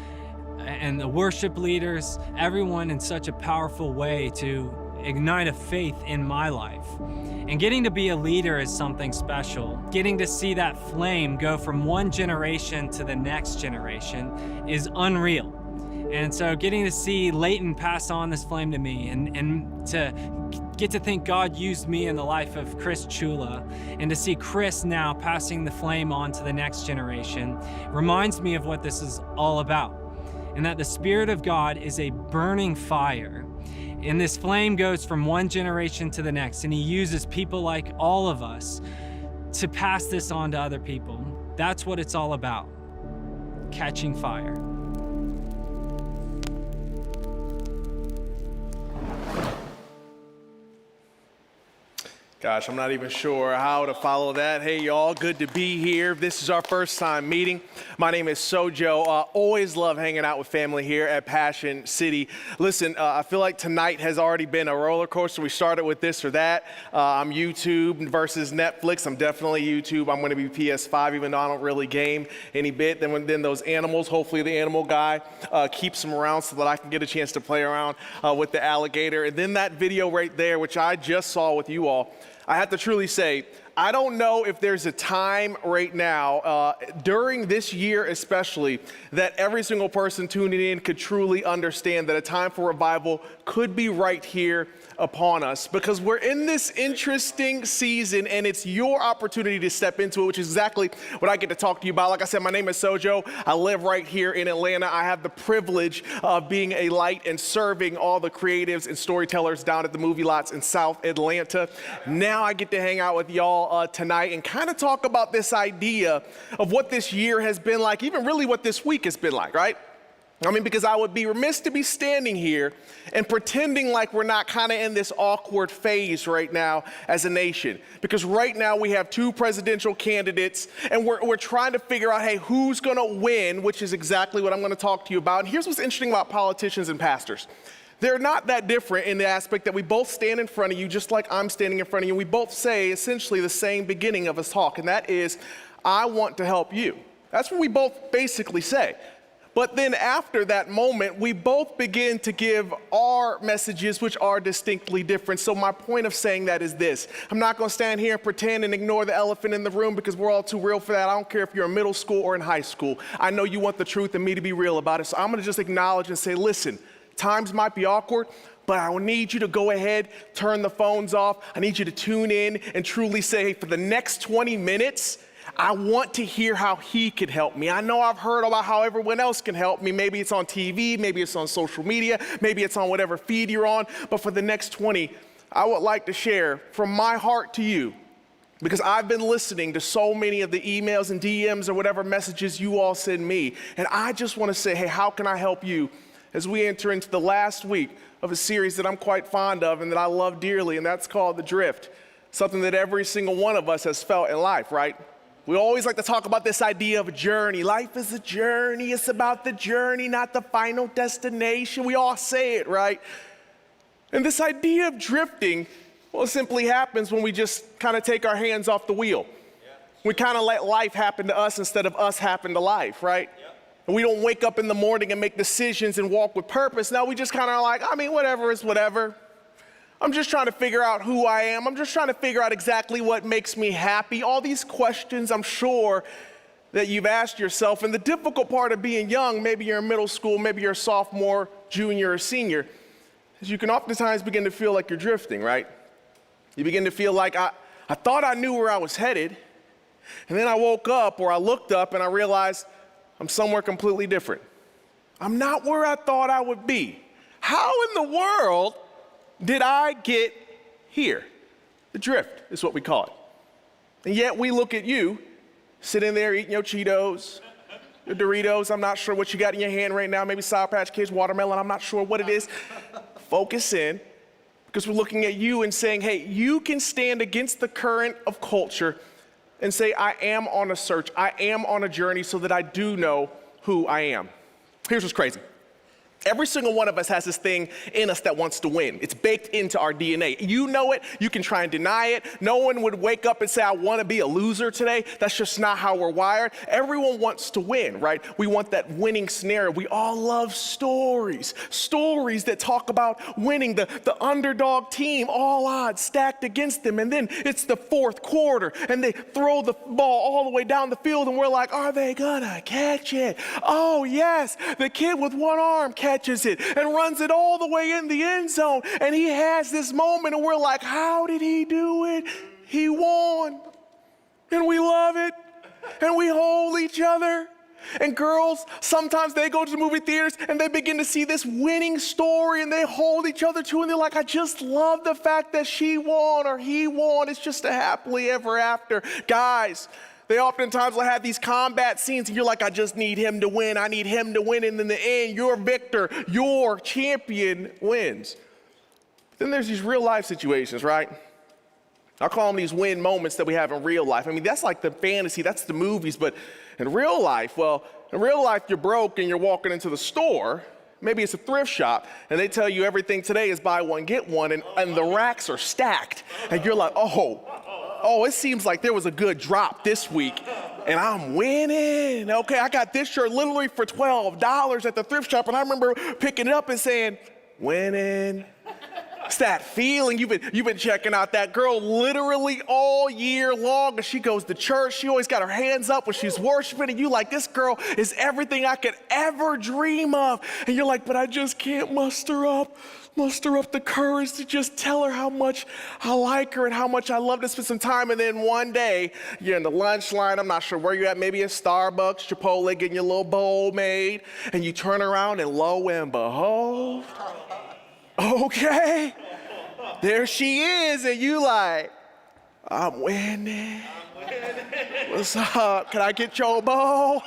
and the worship leaders, everyone in such a powerful way to ignite a faith in my life. And getting to be a leader is something special. Getting to see that flame go from one generation to the next generation is unreal. And so getting to see Leighton pass on this flame to me and to get to think God used me in the life of Chris Chula, and to see Chris now passing the flame on to the next generation reminds me of what this is all about. And that the Spirit of God is a burning fire. And this flame goes from one generation to the next, and He uses people like all of us to pass this on to other people. That's what it's all about, catching fire. Gosh, I'm not even sure how to follow that. Hey, y'all, good to be here. This is our first time meeting. My name is Sojo. Always love hanging out with family here at Passion City. Listen, I feel like tonight has already been a roller coaster. We started with this or that. I'm YouTube versus Netflix. I'm definitely YouTube. I'm going to be PS5, even though I don't really game any bit. Then those animals, hopefully the animal guy keeps them around so that I can get a chance to play around with the alligator. And then that video right there, which I just saw with you all, I have to truly say, I don't know if there's a time right now, during this year especially, that every single person tuning in could truly understand that a time for revival could be right here upon us, because we're in this interesting season and it's your opportunity to step into it, which is exactly what I get to talk to you about. Like I said, my name is Sojo. I live right here in Atlanta. I have the privilege of being a light and serving all the creatives and storytellers down at the movie lots in South Atlanta. Now I get to hang out with y'all tonight and kind of talk about this idea of what this year has been like, even really what this week has been like, right? I mean, because I would be remiss to be standing here and pretending like we're not kind of in this awkward phase right now as a nation. Because right now we have two presidential candidates and we're trying to figure out, hey, who's going to win, which is exactly what I'm going to talk to you about. And here's what's interesting about politicians and pastors. They're not that different in the aspect that we both stand in front of you just like I'm standing in front of you. We both say essentially the same beginning of a talk, and that is, I want to help you. That's what we both basically say. But then after that moment, we both begin to give our messages, which are distinctly different. So my point of saying that is this. I'm not going to stand here and pretend and ignore the elephant in the room because we're all too real for that. I don't care if you're in middle school or in high school. I know you want the truth and me to be real about it. So I'm going to just acknowledge and say, listen, times might be awkward, but I will need you to go ahead, turn the phones off. I need you to tune in and truly say, hey, for the next 20 minutes, I want to hear how He could help me. I know I've heard about how everyone else can help me. Maybe it's on TV, maybe it's on social media, maybe it's on whatever feed you're on. But for the next 20, I would like to share from my heart to you, because I've been listening to so many of the emails and DMs or whatever messages you all send me. And I just want to say, hey, how can I help you as we enter into the last week of a series that I'm quite fond of and that I love dearly, and that's called The Drift, something that every single one of us has felt in life, right? We always like to talk about this idea of a journey. Life is a journey. It's about the journey, not the final destination. We all say it, right? And this idea of drifting, well, it simply happens when we just kind of take our hands off the wheel. We kind of let life happen to us instead of us happen to life, right? And we don't wake up in the morning and make decisions and walk with purpose. No, we just kind of like, whatever is whatever. I'm just trying to figure out who I am. I'm just trying to figure out exactly what makes me happy. All these questions I'm sure that you've asked yourself. And the difficult part of being young, maybe you're in middle school, maybe you're a sophomore, junior, or senior, is you can oftentimes begin to feel like you're drifting, right? You begin to feel like I thought I knew where I was headed. And then I woke up or I looked up and I realized I'm somewhere completely different. I'm not where I thought I would be. How in the world did I get here? The drift is what we call it. And yet we look at you sitting there eating your Cheetos, your Doritos. I'm not sure what you got in your hand right now. Maybe Sour Patch Kids, watermelon. I'm not sure what it is. Focus in, because we're looking at you and saying, hey, you can stand against the current of culture and say, I am on a search. I am on a journey so that I do know who I am. Here's what's crazy. Every single one of us has this thing in us that wants to win. It's baked into our DNA. You know it. You can try and deny it. No one would wake up and say, I want to be a loser today. That's just not how we're wired. Everyone wants to win, right? We want that winning scenario. We all love stories. Stories that talk about winning, the underdog team, all odds stacked against them. And then it's the fourth quarter and they throw the ball all the way down the field and we're like, are they gonna catch it? Oh yes, the kid with one arm catches it and runs it all the way in the end zone. And he has this moment and we're like, how did he do it? He won. And we love it. And we hold each other. And girls, sometimes they go to the movie theaters and they begin to see this winning story and they hold each other too. And they're like, I just love the fact that she won or he won. It's just a happily ever after. Guys, they oftentimes will have these combat scenes and you're like, I just need him to win. I need him to win. And in the end, your victor, your champion wins. But then there's these real life situations, right? I call them these win moments that we have in real life. I mean, that's like the fantasy, that's the movies. But in real life, you're broke and you're walking into the store. Maybe it's a thrift shop and they tell you everything today is buy one, get one. And the racks are stacked. And you're like, oh, it seems like there was a good drop this week and I'm winning. Okay, I got this shirt literally for $12 at the thrift shop and I remember picking it up and saying, winning. It's that feeling. You've been checking out that girl literally all year long and she goes to church. She always got her hands up when she's worshiping and you like, this girl is everything I could ever dream of. And you're like, but I just can't muster up the courage to just tell her how much I like her and how much I love to spend some time. And then one day, you're in the lunch line, I'm not sure where you're at, maybe at Starbucks, Chipotle, getting your little bowl made, and you turn around and lo and behold, okay, there she is, and you like, I'm winning. What's up? Can I get your bowl?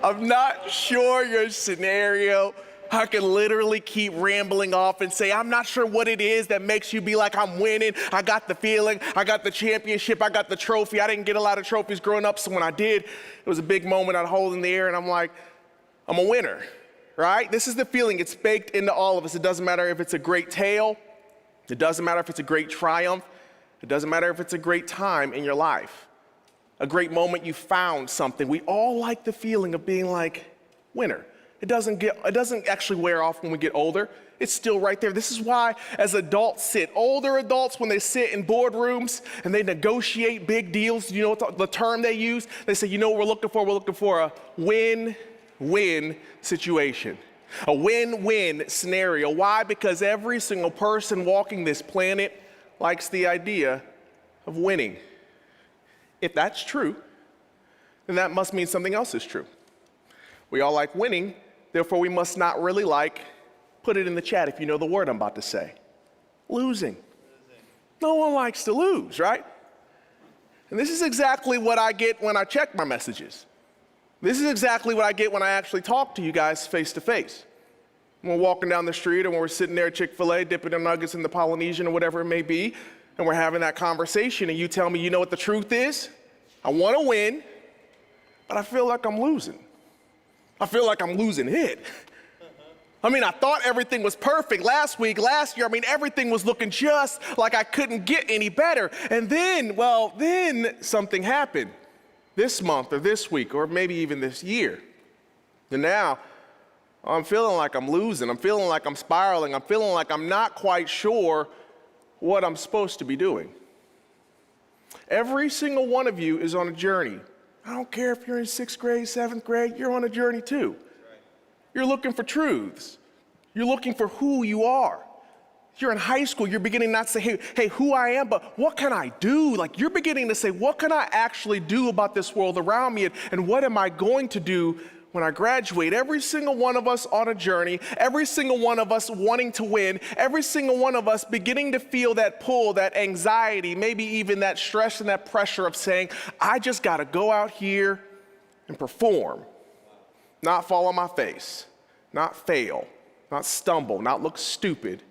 I'm not sure your scenario. I can literally keep rambling off and say, I'm not sure what it is that makes you be like, I'm winning. I got the feeling. I got the championship. I got the trophy. I didn't get a lot of trophies growing up, so when I did, it was a big moment I'd hold in the air, and I'm like, I'm a winner, right? This is the feeling. It's baked into all of us. It doesn't matter if it's a great tale. It doesn't matter if it's a great triumph. It doesn't matter if it's a great time in your life. A great moment you found something. We all like the feeling of being like, winner. It doesn't actually wear off when we get older. It's still right there. This is why as adults older adults, when they sit in boardrooms and they negotiate big deals, you know what the term they use? They say, you know what we're looking for? We're looking for a win-win situation. A win-win scenario. Why? Because every single person walking this planet likes the idea of winning. If that's true, then that must mean something else is true. We all like winning, therefore we must not really like, put it in the chat if you know the word I'm about to say, losing. No one likes to lose, right? And this is exactly what I get when I check my messages. This is exactly what I get when I actually talk to you guys face to face. When we're walking down the street or when we're sitting there at Chick-fil-A dipping our nuggets in the Polynesian or whatever it may be, and we're having that conversation and you tell me, you know what the truth is? I want to win, but I feel like I'm losing. I feel like I'm losing it. I mean, I thought everything was perfect last week, last year. I mean, everything was looking just like I couldn't get any better. And then, well, then something happened this month or this week or maybe even this year. And now I'm feeling like I'm losing. I'm feeling like I'm spiraling. I'm feeling like I'm not quite sure what I'm supposed to be doing. Every single one of you is on a journey. I don't care if you're in 6th grade, 7th grade, you're on a journey too. You're looking for truths. You're looking for who you are. You're in high school, you're beginning not to say, hey, who I am, but what can I do? Like you're beginning to say, what can I actually do about this world around me? And what am I going to do when I graduate? Every single one of us on a journey, every single one of us wanting to win, every single one of us beginning to feel that pull, that anxiety, maybe even that stress and that pressure of saying, I just got to go out here and perform. Not fall on my face, not fail, not stumble, not look stupid,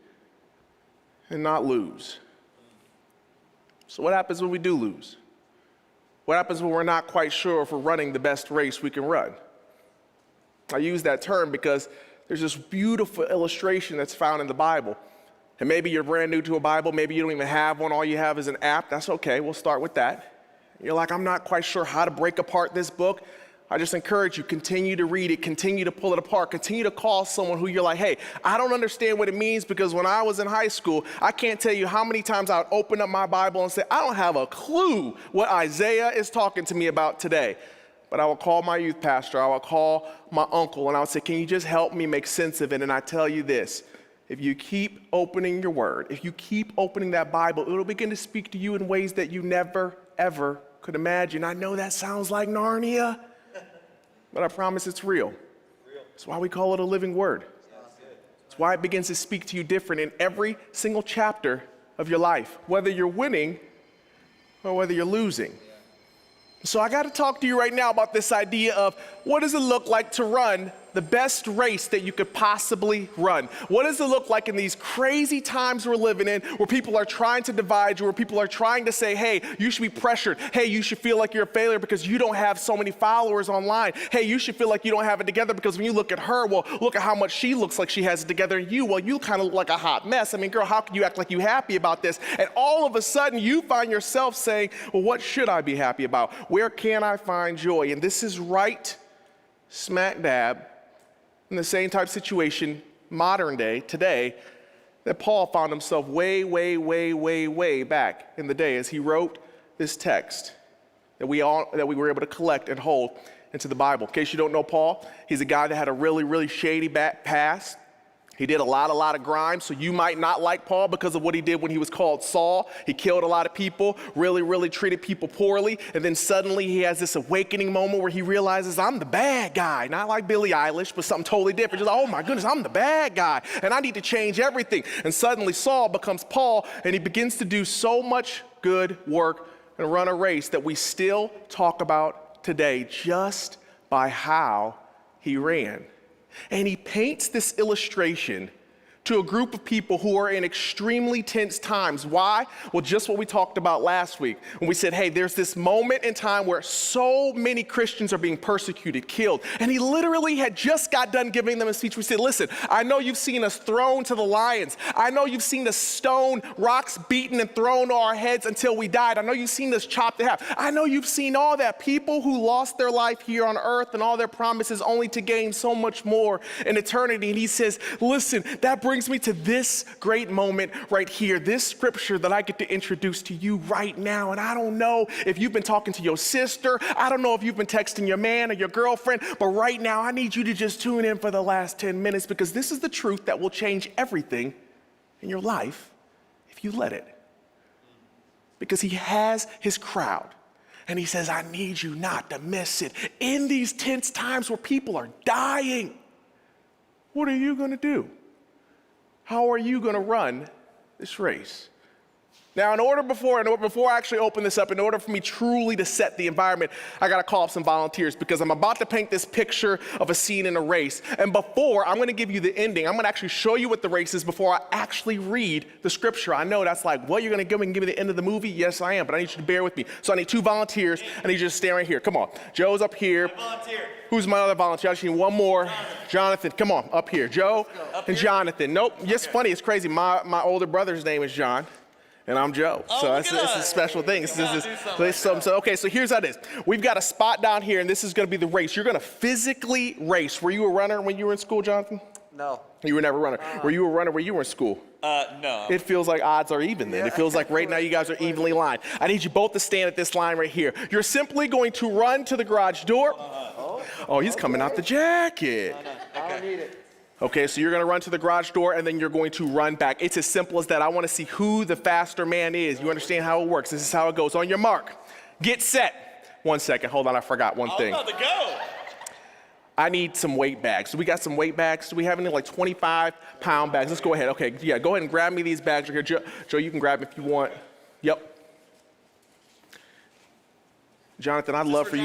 and not lose. So what happens when we do lose? What happens when we're not quite sure if we're running the best race we can run? I use that term because there's this beautiful illustration that's found in the Bible. And maybe you're brand new to a Bible, maybe you don't even have one, all you have is an app. That's okay, we'll start with that. You're like, I'm not quite sure how to break apart this book. I just encourage you, continue to read it, continue to pull it apart, continue to call someone who you're like, hey, I don't understand what it means because when I was in high school, I can't tell you how many times I would open up my Bible and say, I don't have a clue what Isaiah is talking to me about today. But I would call my youth pastor, I would call my uncle, and I would say, can you just help me make sense of it? And I tell you this, if you keep opening your word, if you keep opening that Bible, it'll begin to speak to you in ways that you never, ever could imagine. I know that sounds like Narnia, but I promise it's real. That's why we call it a living word. That's why it begins to speak to you different in every single chapter of your life, whether you're winning or whether you're losing. So I got to talk to you right now about this idea of what does it look like to run the best race that you could possibly run? What does it look like in these crazy times we're living in where people are trying to divide you, where people are trying to say, hey, you should be pressured. Hey, you should feel like you're a failure because you don't have so many followers online. Hey, you should feel like you don't have it together because when you look at her, well, look at how much she looks like she has it together. And you, well, you kind of look like a hot mess. I mean, girl, how can you act like you're happy about this? And all of a sudden you find yourself saying, well, what should I be happy about? Where can I find joy? And this is right smack dab in the same type of situation, modern day, today, that Paul found himself way back in the day as he wrote this text that we were able to collect and hold into the Bible. In case you don't know Paul, he's a guy that had a really shady past. He did a lot of crime, so you might not like Paul because of what he did when he was called Saul. He killed a lot of people, really treated people poorly, and then suddenly he has this awakening moment where he realizes, I'm the bad guy. Not like Billie Eilish, but something totally different. Just, oh my goodness, I'm the bad guy, and I need to change everything. And suddenly Saul becomes Paul, and he begins to do so much good work and run a race that we still talk about today just by how he ran. And he paints this illustration to a group of people who are in extremely tense times. Why? Well, just what we talked about last week when we said, hey, there's this moment in time where so many Christians are being persecuted, killed. And he literally had just got done giving them a speech. We said, listen, I know you've seen us thrown to the lions. I know you've seen us stone, rocks beaten and thrown to our heads until we died. I know you've seen us chopped in half. I know you've seen all that. People who lost their life here on earth and all their promises only to gain so much more in eternity. And he says, listen, that brings me to this great moment right here, this scripture that I get to introduce to you right now. And I don't know if you've been talking to your sister. I don't know if you've been texting your man or your girlfriend, but right now I need you to just tune in for the last 10 minutes because this is the truth that will change everything in your life if you let it. Because he has his crowd. And he says, I need you not to miss it. In these tense times where people are dying, what are you going to do? How are you going to run this race? Now, before I actually open this up, in order for me truly to set the environment, I gotta call up some volunteers because I'm about to paint this picture of a scene in a race. And before, I'm gonna give you the ending. I'm gonna actually show you what the race is before I actually read the scripture. I know that's like, what, you're gonna give me the end of the movie? Yes, I am, but I need you to bear with me. So I need 2 volunteers. I need you to stand right here. Come on. Joe's up here. Volunteer. Who's my other volunteer? I just need one more. Jonathan, come on, up here. Joe and Jonathan. Nope, it's funny, it's crazy. My older brother's name is John. And I'm Joe. So it's a special thing. Okay, so here's how it is. We've got a spot down here, and this is going to be the race. You're going to physically race. Were you a runner when you were in school, Jonathan? No. You were never a runner. Were you a runner when you were in school? No. It feels like odds are even then. It feels like right now you guys are evenly lined. I need you both to stand at this line right here. You're simply going to run to the garage door. Oh, he's coming out the jacket. I don't need it. Okay, so you're gonna run to the garage door and then you're going to run back. It's as simple as that. I wanna see who the faster man is. You understand how it works. This is how it goes. On your mark, get set. 1 second, hold on, I forgot one thing. I'm about to go. I need some weight bags. Do we got some weight bags? Do we have any like 25-pound bags? Let's go ahead. Okay, yeah, go ahead and grab me these bags right here. Joe, you can grab them if you want. Yep. Jonathan, I'd love for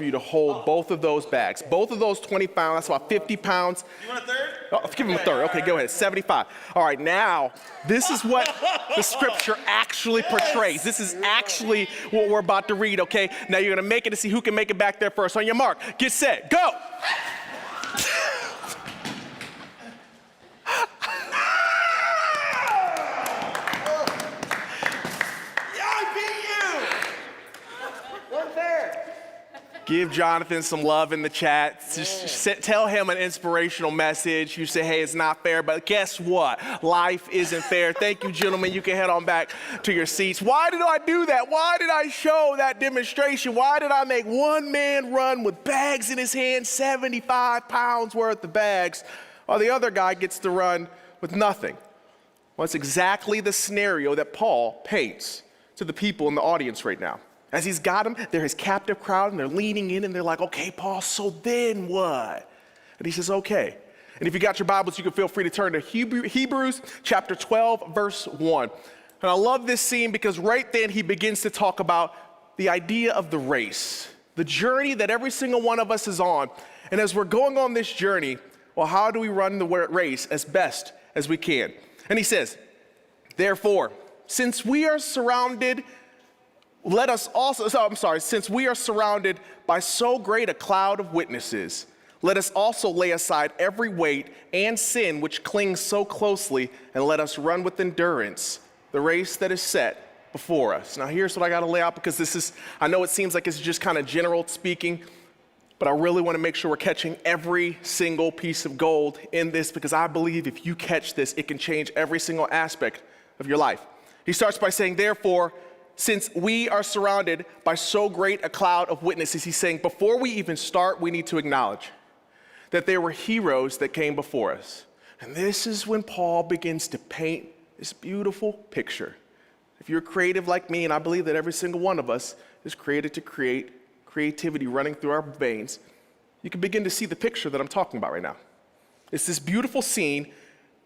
you to hold both of those bags. Both of those 20 pounds, that's about 50 pounds. You want a third? Oh, let's give him a third. Okay, go ahead, 75. All right, now, this is what the scripture actually portrays. This is actually what we're about to read, okay? Now you're gonna make it to see who can make it back there first. On your mark, get set, go! Give Jonathan some love in the chat. Just tell him an inspirational message. You say, hey, it's not fair, but guess what? Life isn't fair. Thank you, gentlemen. You can head on back to your seats. Why did I do that? Why did I show that demonstration? Why did I make one man run with bags in his hand, 75 pounds worth of bags, while the other guy gets to run with nothing? Well, it's exactly the scenario that Paul paints to the people in the audience right now. As he's got them, they're his captive crowd, and they're leaning in, and they're like, okay, Paul, so then what? And he says, okay. And if you got your Bibles, you can feel free to turn to Hebrews chapter 12, verse 1. And I love this scene because right then he begins to talk about the idea of the race, the journey that every single one of us is on. And as we're going on this journey, well, how do we run the race as best as we can? And he says, therefore, since we are surrounded since we are surrounded by so great a cloud of witnesses, let us also lay aside every weight and sin which clings so closely, and let us run with endurance the race that is set before us. Now here's what I gotta lay out, because I know it seems like it's just kind of general speaking, but I really wanna make sure we're catching every single piece of gold in this, because I believe if you catch this, it can change every single aspect of your life. He starts by saying, therefore, since we are surrounded by so great a cloud of witnesses, he's saying before we even start, we need to acknowledge that there were heroes that came before us. And this is when Paul begins to paint this beautiful picture. If you're creative like me, and I believe that every single one of us is created to create, creativity running through our veins, you can begin to see the picture that I'm talking about right now. It's this beautiful scene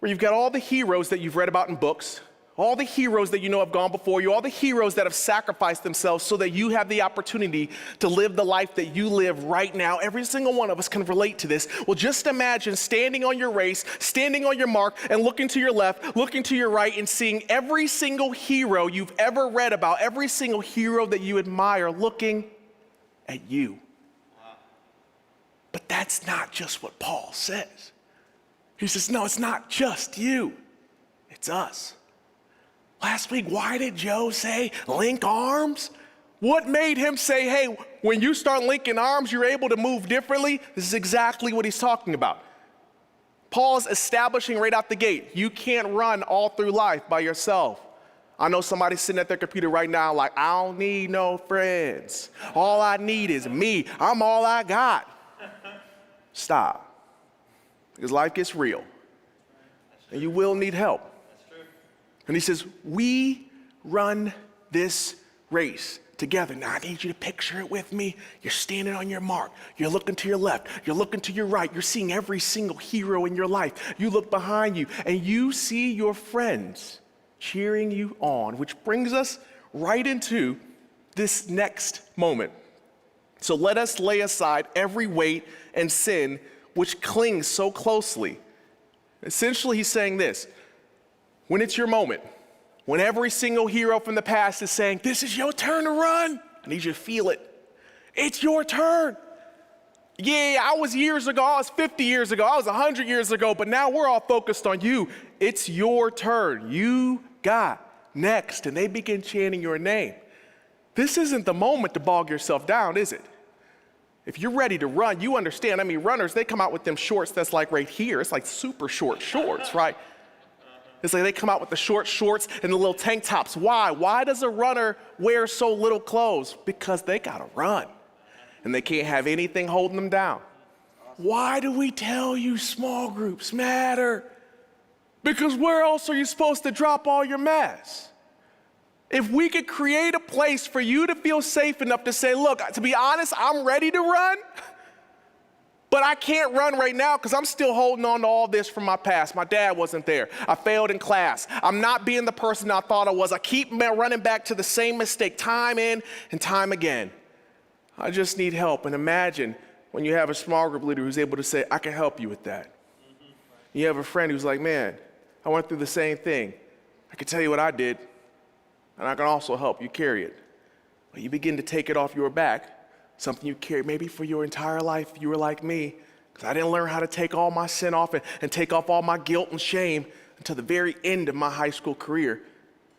where you've got all the heroes that you've read about in books, all the heroes that you know have gone before you, all the heroes that have sacrificed themselves so that you have the opportunity to live the life that you live right now. Every single one of us can relate to this. Well, just imagine standing on your race, standing on your mark, and looking to your left, looking to your right, and seeing every single hero you've ever read about, every single hero that you admire looking at you. Wow. But that's not just what Paul says. He says, no, it's not just you, it's us. Last week, why did Joe say link arms? What made him say, hey, when you start linking arms, you're able to move differently? This is exactly what he's talking about. Paul's establishing right out the gate, you can't run all through life by yourself. I know somebody sitting at their computer right now like, I don't need no friends. All I need is me. I'm all I got. Stop. Because life gets real. And you will need help. And he says, we run this race together. Now, I need you to picture it with me. You're standing on your mark. You're looking to your left. You're looking to your right. You're seeing every single hero in your life. You look behind you, and you see your friends cheering you on, which brings us right into this next moment. So let us lay aside every weight and sin which clings so closely. Essentially, he's saying this: when it's your moment, when every single hero from the past is saying, this is your turn to run, I need you to feel it. It's your turn. Yeah, I was years ago, I was 50 years ago, I was 100 years ago, but now we're all focused on you. It's your turn. You got next. And they begin chanting your name. This isn't the moment to bog yourself down, is it? If you're ready to run, you understand. I mean, runners, they come out with them shorts that's like right here. It's like super short shorts, right? It's like they come out with the short shorts and the little tank tops. Why? Why does a runner wear so little clothes? Because they gotta run. And they can't have anything holding them down. Why do we tell you small groups matter? Because where else are you supposed to drop all your mess? If we could create a place for you to feel safe enough to say, look, to be honest, I'm ready to run, but I can't run right now because I'm still holding on to all this from my past. My dad wasn't there. I failed in class. I'm not being the person I thought I was. I keep running back to the same mistake time in and time again. I just need help. And imagine when you have a small group leader who's able to say, I can help you with that. You have a friend who's like, man, I went through the same thing. I can tell you what I did, and I can also help you carry it. Well, you begin to take it off your back, something you carry maybe for your entire life. You were like me, because I didn't learn how to take all my sin off and take off all my guilt and shame until the very end of my high school career.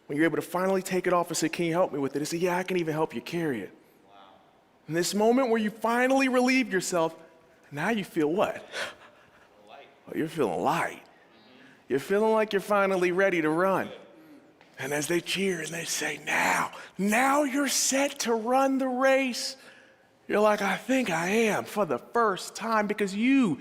When you're able to finally take it off and say, can you help me with it? And say, yeah, I can even help you carry it. In this moment where you finally relieve yourself, now you feel what? Well, you're feeling light. You're feeling like you're finally ready to run. And as they cheer and they say, now you're set to run the race. You're like, I think I am for the first time, because you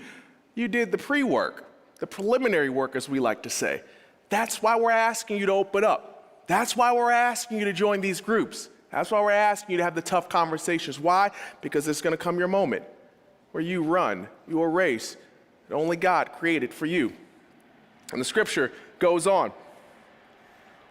did the pre-work, the preliminary work, as we like to say. That's why we're asking you to open up. That's why we're asking you to join these groups. That's why we're asking you to have the tough conversations. Why? Because it's going to come your moment where you run your race that only God created for you. And the scripture goes on.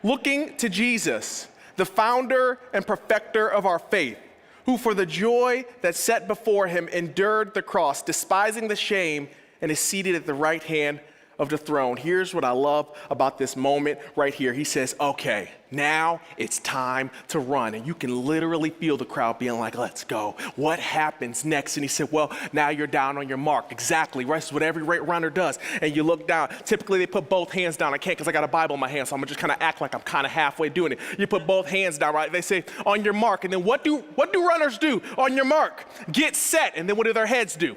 Looking to Jesus, the founder and perfecter of our faith, who for the joy that set before him endured the cross, despising the shame, and is seated at the right hand of the throne. Here's what I love about this moment right here. He says, okay, now it's time to run. And you can literally feel the crowd being like, let's go. What happens next? And he said, well, now you're down on your mark. Exactly. That's what every runner does. And you look down. Typically, they put both hands down. I can't because I got a Bible in my hand, so I'm going to just kind of act like I'm kind of halfway doing it. You put both hands down, right? They say, on your mark. And then what do runners do? On your mark. Get set. And then what do their heads do?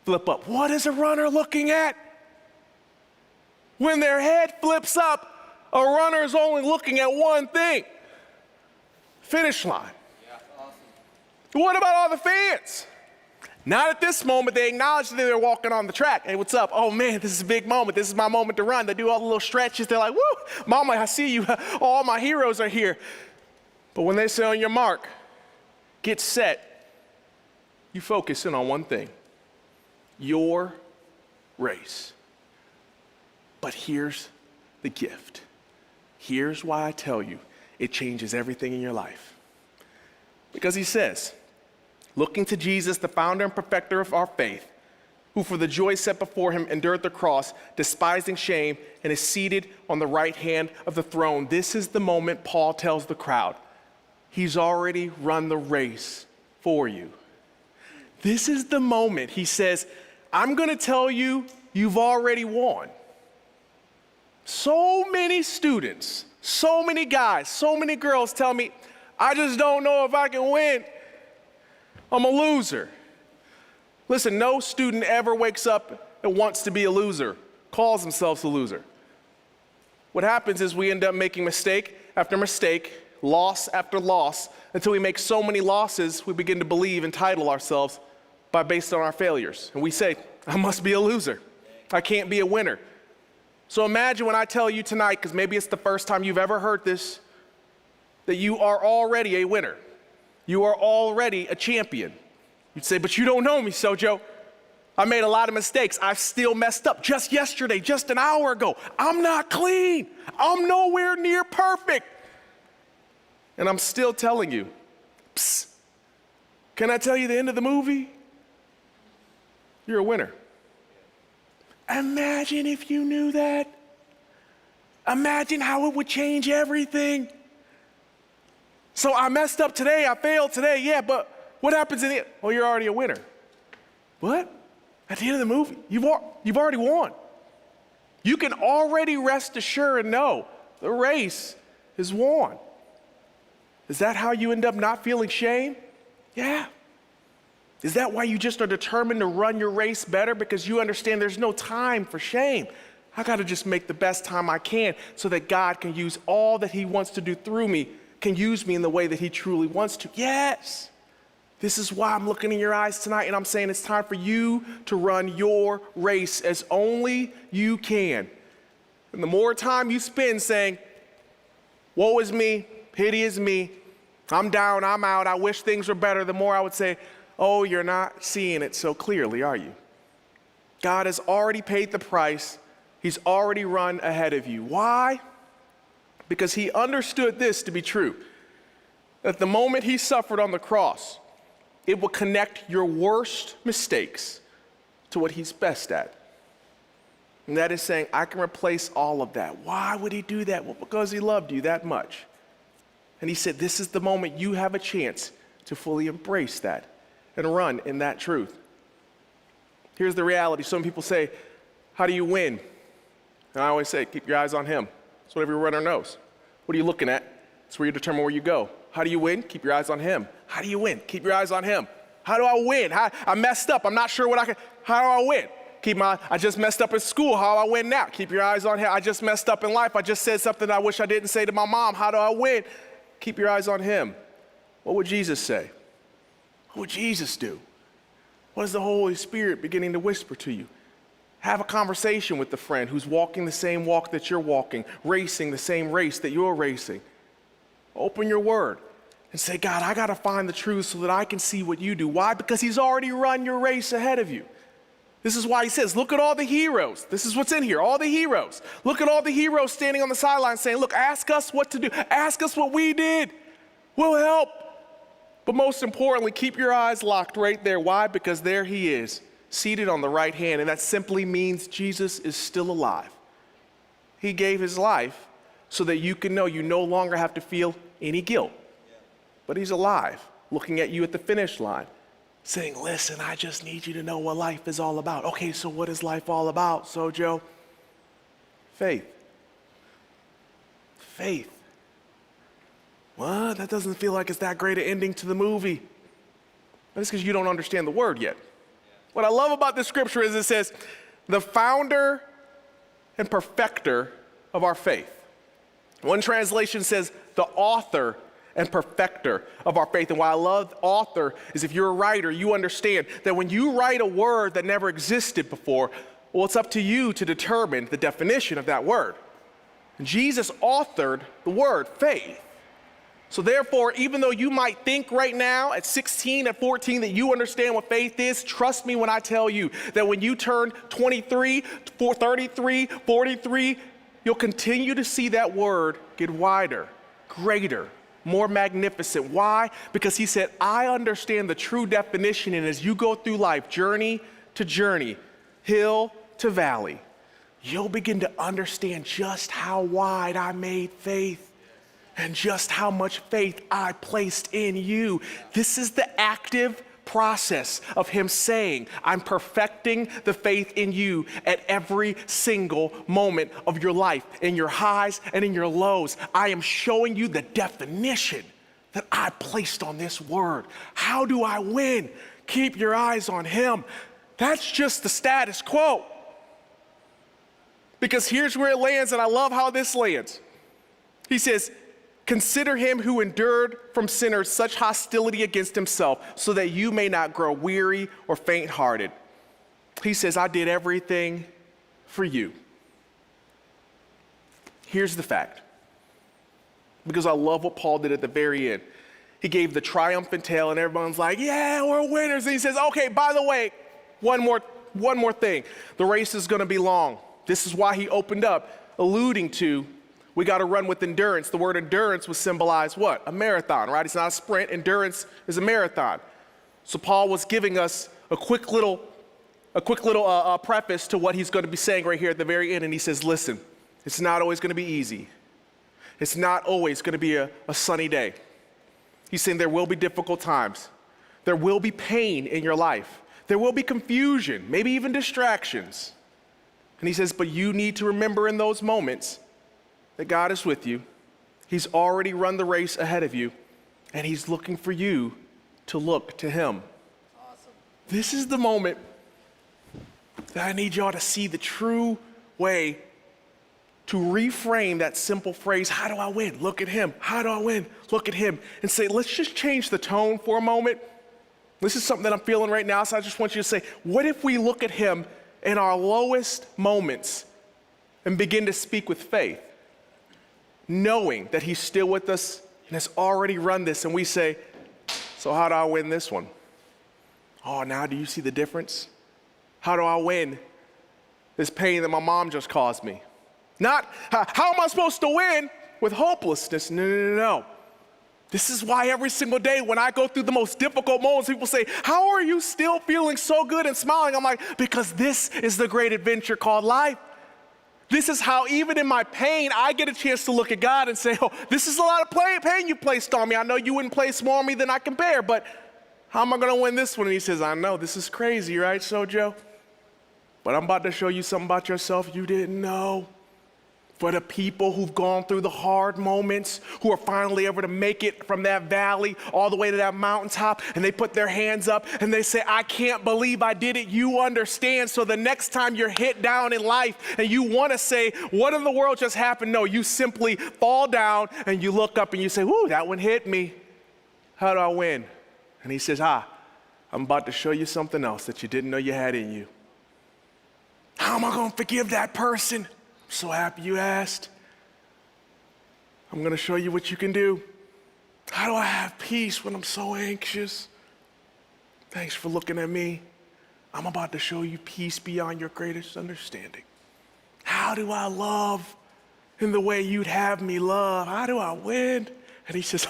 Flip up. What is a runner looking at? When their head flips up, a runner is only looking at one thing: finish line. Yeah, awesome. What about all the fans? Not at this moment. They acknowledge that they're walking on the track. Hey, what's up? Oh man, this is a big moment. This is my moment to run. They do all the little stretches. They're like, woo, mama, I see you. All my heroes are here. But when they say on your mark, get set, you focus in on one thing: your race. But here's the gift. Here's why I tell you it changes everything in your life. Because he says, looking to Jesus, the founder and perfecter of our faith, who for the joy set before him endured the cross, despising shame, and is seated on the right hand of the throne. This is the moment Paul tells the crowd. He's already run the race for you. This is the moment he says, I'm going to tell you, you've already won. So many students, so many guys, so many girls tell me, I just don't know if I can win. I'm a loser. Listen, no student ever wakes up and wants to be a loser, calls themselves a loser. What happens is we end up making mistake after mistake, loss after loss, until we make so many losses, we begin to believe and title ourselves based on our failures. And we say, I must be a loser. I can't be a winner. So imagine when I tell you tonight, because maybe it's the first time you've ever heard this, that you are already a winner. You are already a champion. You'd say, but you don't know me, Sojo. I made a lot of mistakes. I've still messed up. Just yesterday, just an hour ago, I'm not clean. I'm nowhere near perfect. And I'm still telling you, psst, can I tell you the end of the movie? You're a winner. Imagine if you knew that. Imagine how it would change everything. So I messed up today, I failed today, yeah, but what happens in the end? Oh, you're already a winner. What? At the end of the movie, you've already won. You can already rest assured and know the race is won. Is that how you end up not feeling shame? Yeah. Is that why you just are determined to run your race better? Because you understand there's no time for shame. I got to just make the best time I can so that God can use all that he wants to do through me, can use me in the way that he truly wants to. Yes. This is why I'm looking in your eyes tonight and I'm saying it's time for you to run your race as only you can. And the more time you spend saying, woe is me, pity is me, I'm down, I'm out, I wish things were better, the more I would say, oh, you're not seeing it so clearly, are you? God has already paid the price. He's already run ahead of you. Why? Because he understood this to be true, that the moment he suffered on the cross, it will connect your worst mistakes to what he's best at. And that is saying, I can replace all of that. Why would he do that? Well, because he loved you that much. And he said, this is the moment you have a chance to fully embrace that and run in that truth. Here's the reality. Some people say, how do you win? And I always say, keep your eyes on him. That's what every runner knows. What are you looking at? It's where you determine where you go. How do you win? Keep your eyes on him. How do you win? Keep your eyes on him. How do I win? I messed up. I'm not sure what I can. How do I win? I just messed up in school. How do I win now? Keep your eyes on him. I just messed up in life. I just said something I wish I didn't say to my mom. How do I win? Keep your eyes on him. What would Jesus say? What would Jesus do? What is the Holy Spirit beginning to whisper to you? Have a conversation with the friend who's walking the same walk that you're walking, racing the same race that you're racing. Open your word and say, God, I got to find the truth so that I can see what you do. Why? Because he's already run your race ahead of you. This is why he says, look at all the heroes. This is what's in here, all the heroes. Look at all the heroes standing on the sideline saying, look, ask us what to do. Ask us what we did. We'll help. But most importantly, keep your eyes locked right there. Why? Because there he is, seated on the right hand. And that simply means Jesus is still alive. He gave his life so that you can know you no longer have to feel any guilt. But he's alive, looking at you at the finish line, saying, listen, I just need you to know what life is all about. Okay, so what is life all about, Sojo? Faith. Faith. What? That doesn't feel like it's that great an ending to the movie. That's because you don't understand the word yet. What I love about this scripture is it says, the founder and perfecter of our faith. One translation says, the author and perfecter of our faith. And why I love author is if you're a writer, you understand that when you write a word that never existed before, well, it's up to you to determine the definition of that word. And Jesus authored the word faith. So therefore, even though you might think right now at 16, at 14, that you understand what faith is, trust me when I tell you that when you turn 23, 33, 43, you'll continue to see that word get wider, greater, more magnificent. Why? Because he said, I understand the true definition, and as you go through life, journey to journey, hill to valley, you'll begin to understand just how wide I made faith and just how much faith I placed in you. This is the active process of him saying, I'm perfecting the faith in you at every single moment of your life, in your highs and in your lows. I am showing you the definition that I placed on this word. How do I win? Keep your eyes on him. That's just the status quo. Because here's where it lands, and I love how this lands. He says, consider him who endured from sinners such hostility against himself, so that you may not grow weary or faint-hearted. He says, I did everything for you. Here's the fact, because I love what Paul did at the very end. He gave the triumphant tale, and everyone's like, yeah, we're winners. And he says, okay, by the way, one more one more thing. The race is going to be long. This is why he opened up, alluding to we got to run with endurance. The word endurance would symbolize what? A marathon, right? It's not a sprint. Endurance is a marathon. So Paul was giving us a quick little preface to what he's going to be saying right here at the very end. And he says, listen, it's not always going to be easy. It's not always going to be a sunny day. He's saying there will be difficult times. There will be pain in your life. There will be confusion, maybe even distractions. And he says, but you need to remember in those moments that God is with you. He's already run the race ahead of you, and he's looking for you to look to him. Awesome. This is the moment that I need y'all to see the true way to reframe that simple phrase, how do I win? Look at him. How do I win? Look at him. And say, let's just change the tone for a moment. This is something that I'm feeling right now, so I just want you to say, what if we look at him in our lowest moments and begin to speak with faith, knowing that he's still with us and has already run this, and we say, so how do I win this one? Oh, now do you see the difference? How do I win this pain that my mom just caused me? Not, how am I supposed to win with hopelessness? No. This is why every single day when I go through the most difficult moments, people say, how are you still feeling so good and smiling? I'm like, because this is the great adventure called life. This is how even in my pain, I get a chance to look at God and say, oh, this is a lot of pain you placed on me. I know you wouldn't place more on me than I can bear, but how am I going to win this one? And he says, I know, this is crazy, right, Sojo? But I'm about to show you something about yourself you didn't know. For the people who've gone through the hard moments, who are finally able to make it from that valley all the way to that mountaintop, and they put their hands up and they say, I can't believe I did it. You understand. So the next time you're hit down in life and you want to say, what in the world just happened? No, you simply fall down and you look up and you say, whoo, that one hit me. How do I win? And he says, I'm about to show you something else that you didn't know you had in you. How am I going to forgive that person? I'm so happy you asked. I'm going to show you what you can do. How do I have peace when I'm so anxious? Thanks for looking at me. I'm about to show you peace beyond your greatest understanding. How do I love in the way you'd have me love? How do I win? And he says,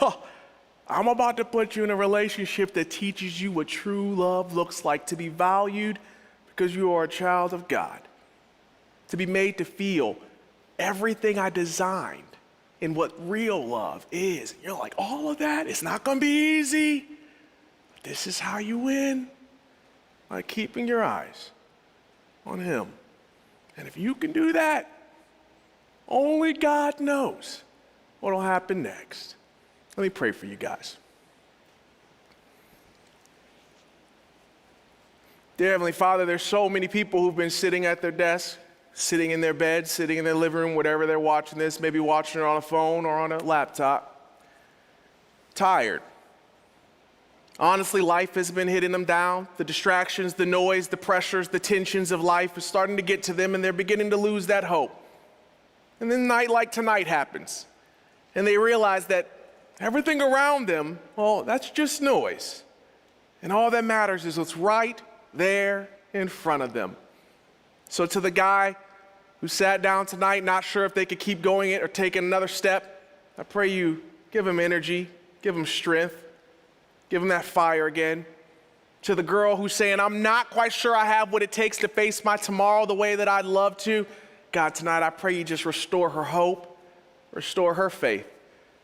I'm about to put you in a relationship that teaches you what true love looks like, to be valued because you are a child of God. To be made to feel everything I designed in what real love is. And you're like, all of that? It's not going to be easy. But this is how you win, by keeping your eyes on him. And if you can do that, only God knows what will happen next. Let me pray for you guys. Dear Heavenly Father, there's so many people who've been sitting at their desks, sitting in their bed, sitting in their living room, whatever they're watching this, maybe watching it on a phone or on a laptop, tired. Honestly, life has been hitting them down. The distractions, the noise, the pressures, the tensions of life is starting to get to them, and they're beginning to lose that hope. And then a night like tonight happens, and they realize that everything around them, well, that's just noise. And all that matters is what's right there in front of them. So to the guy who sat down tonight, not sure if they could keep going it or taking another step, I pray you give him energy, give him strength, give him that fire again. To the girl who's saying, I'm not quite sure I have what it takes to face my tomorrow the way that I'd love to, God, tonight I pray you just restore her hope, restore her faith.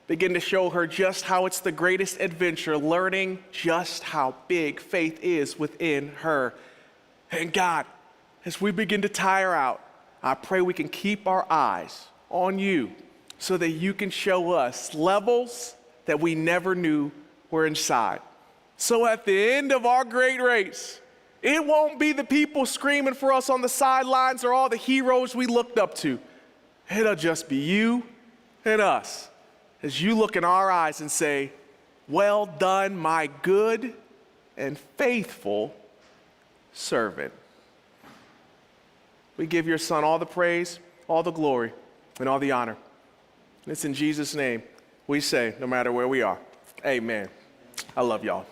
Begin to show her just how it's the greatest adventure, learning just how big faith is within her. And God, as we begin to tire out, I pray we can keep our eyes on you so that you can show us levels that we never knew were inside. So at the end of our great race, it won't be the people screaming for us on the sidelines or all the heroes we looked up to. It'll just be you and us as you look in our eyes and say, well done, my good and faithful servant. We give your son all the praise, all the glory, and all the honor. And it's in Jesus' name we say, no matter where we are, amen. I love y'all.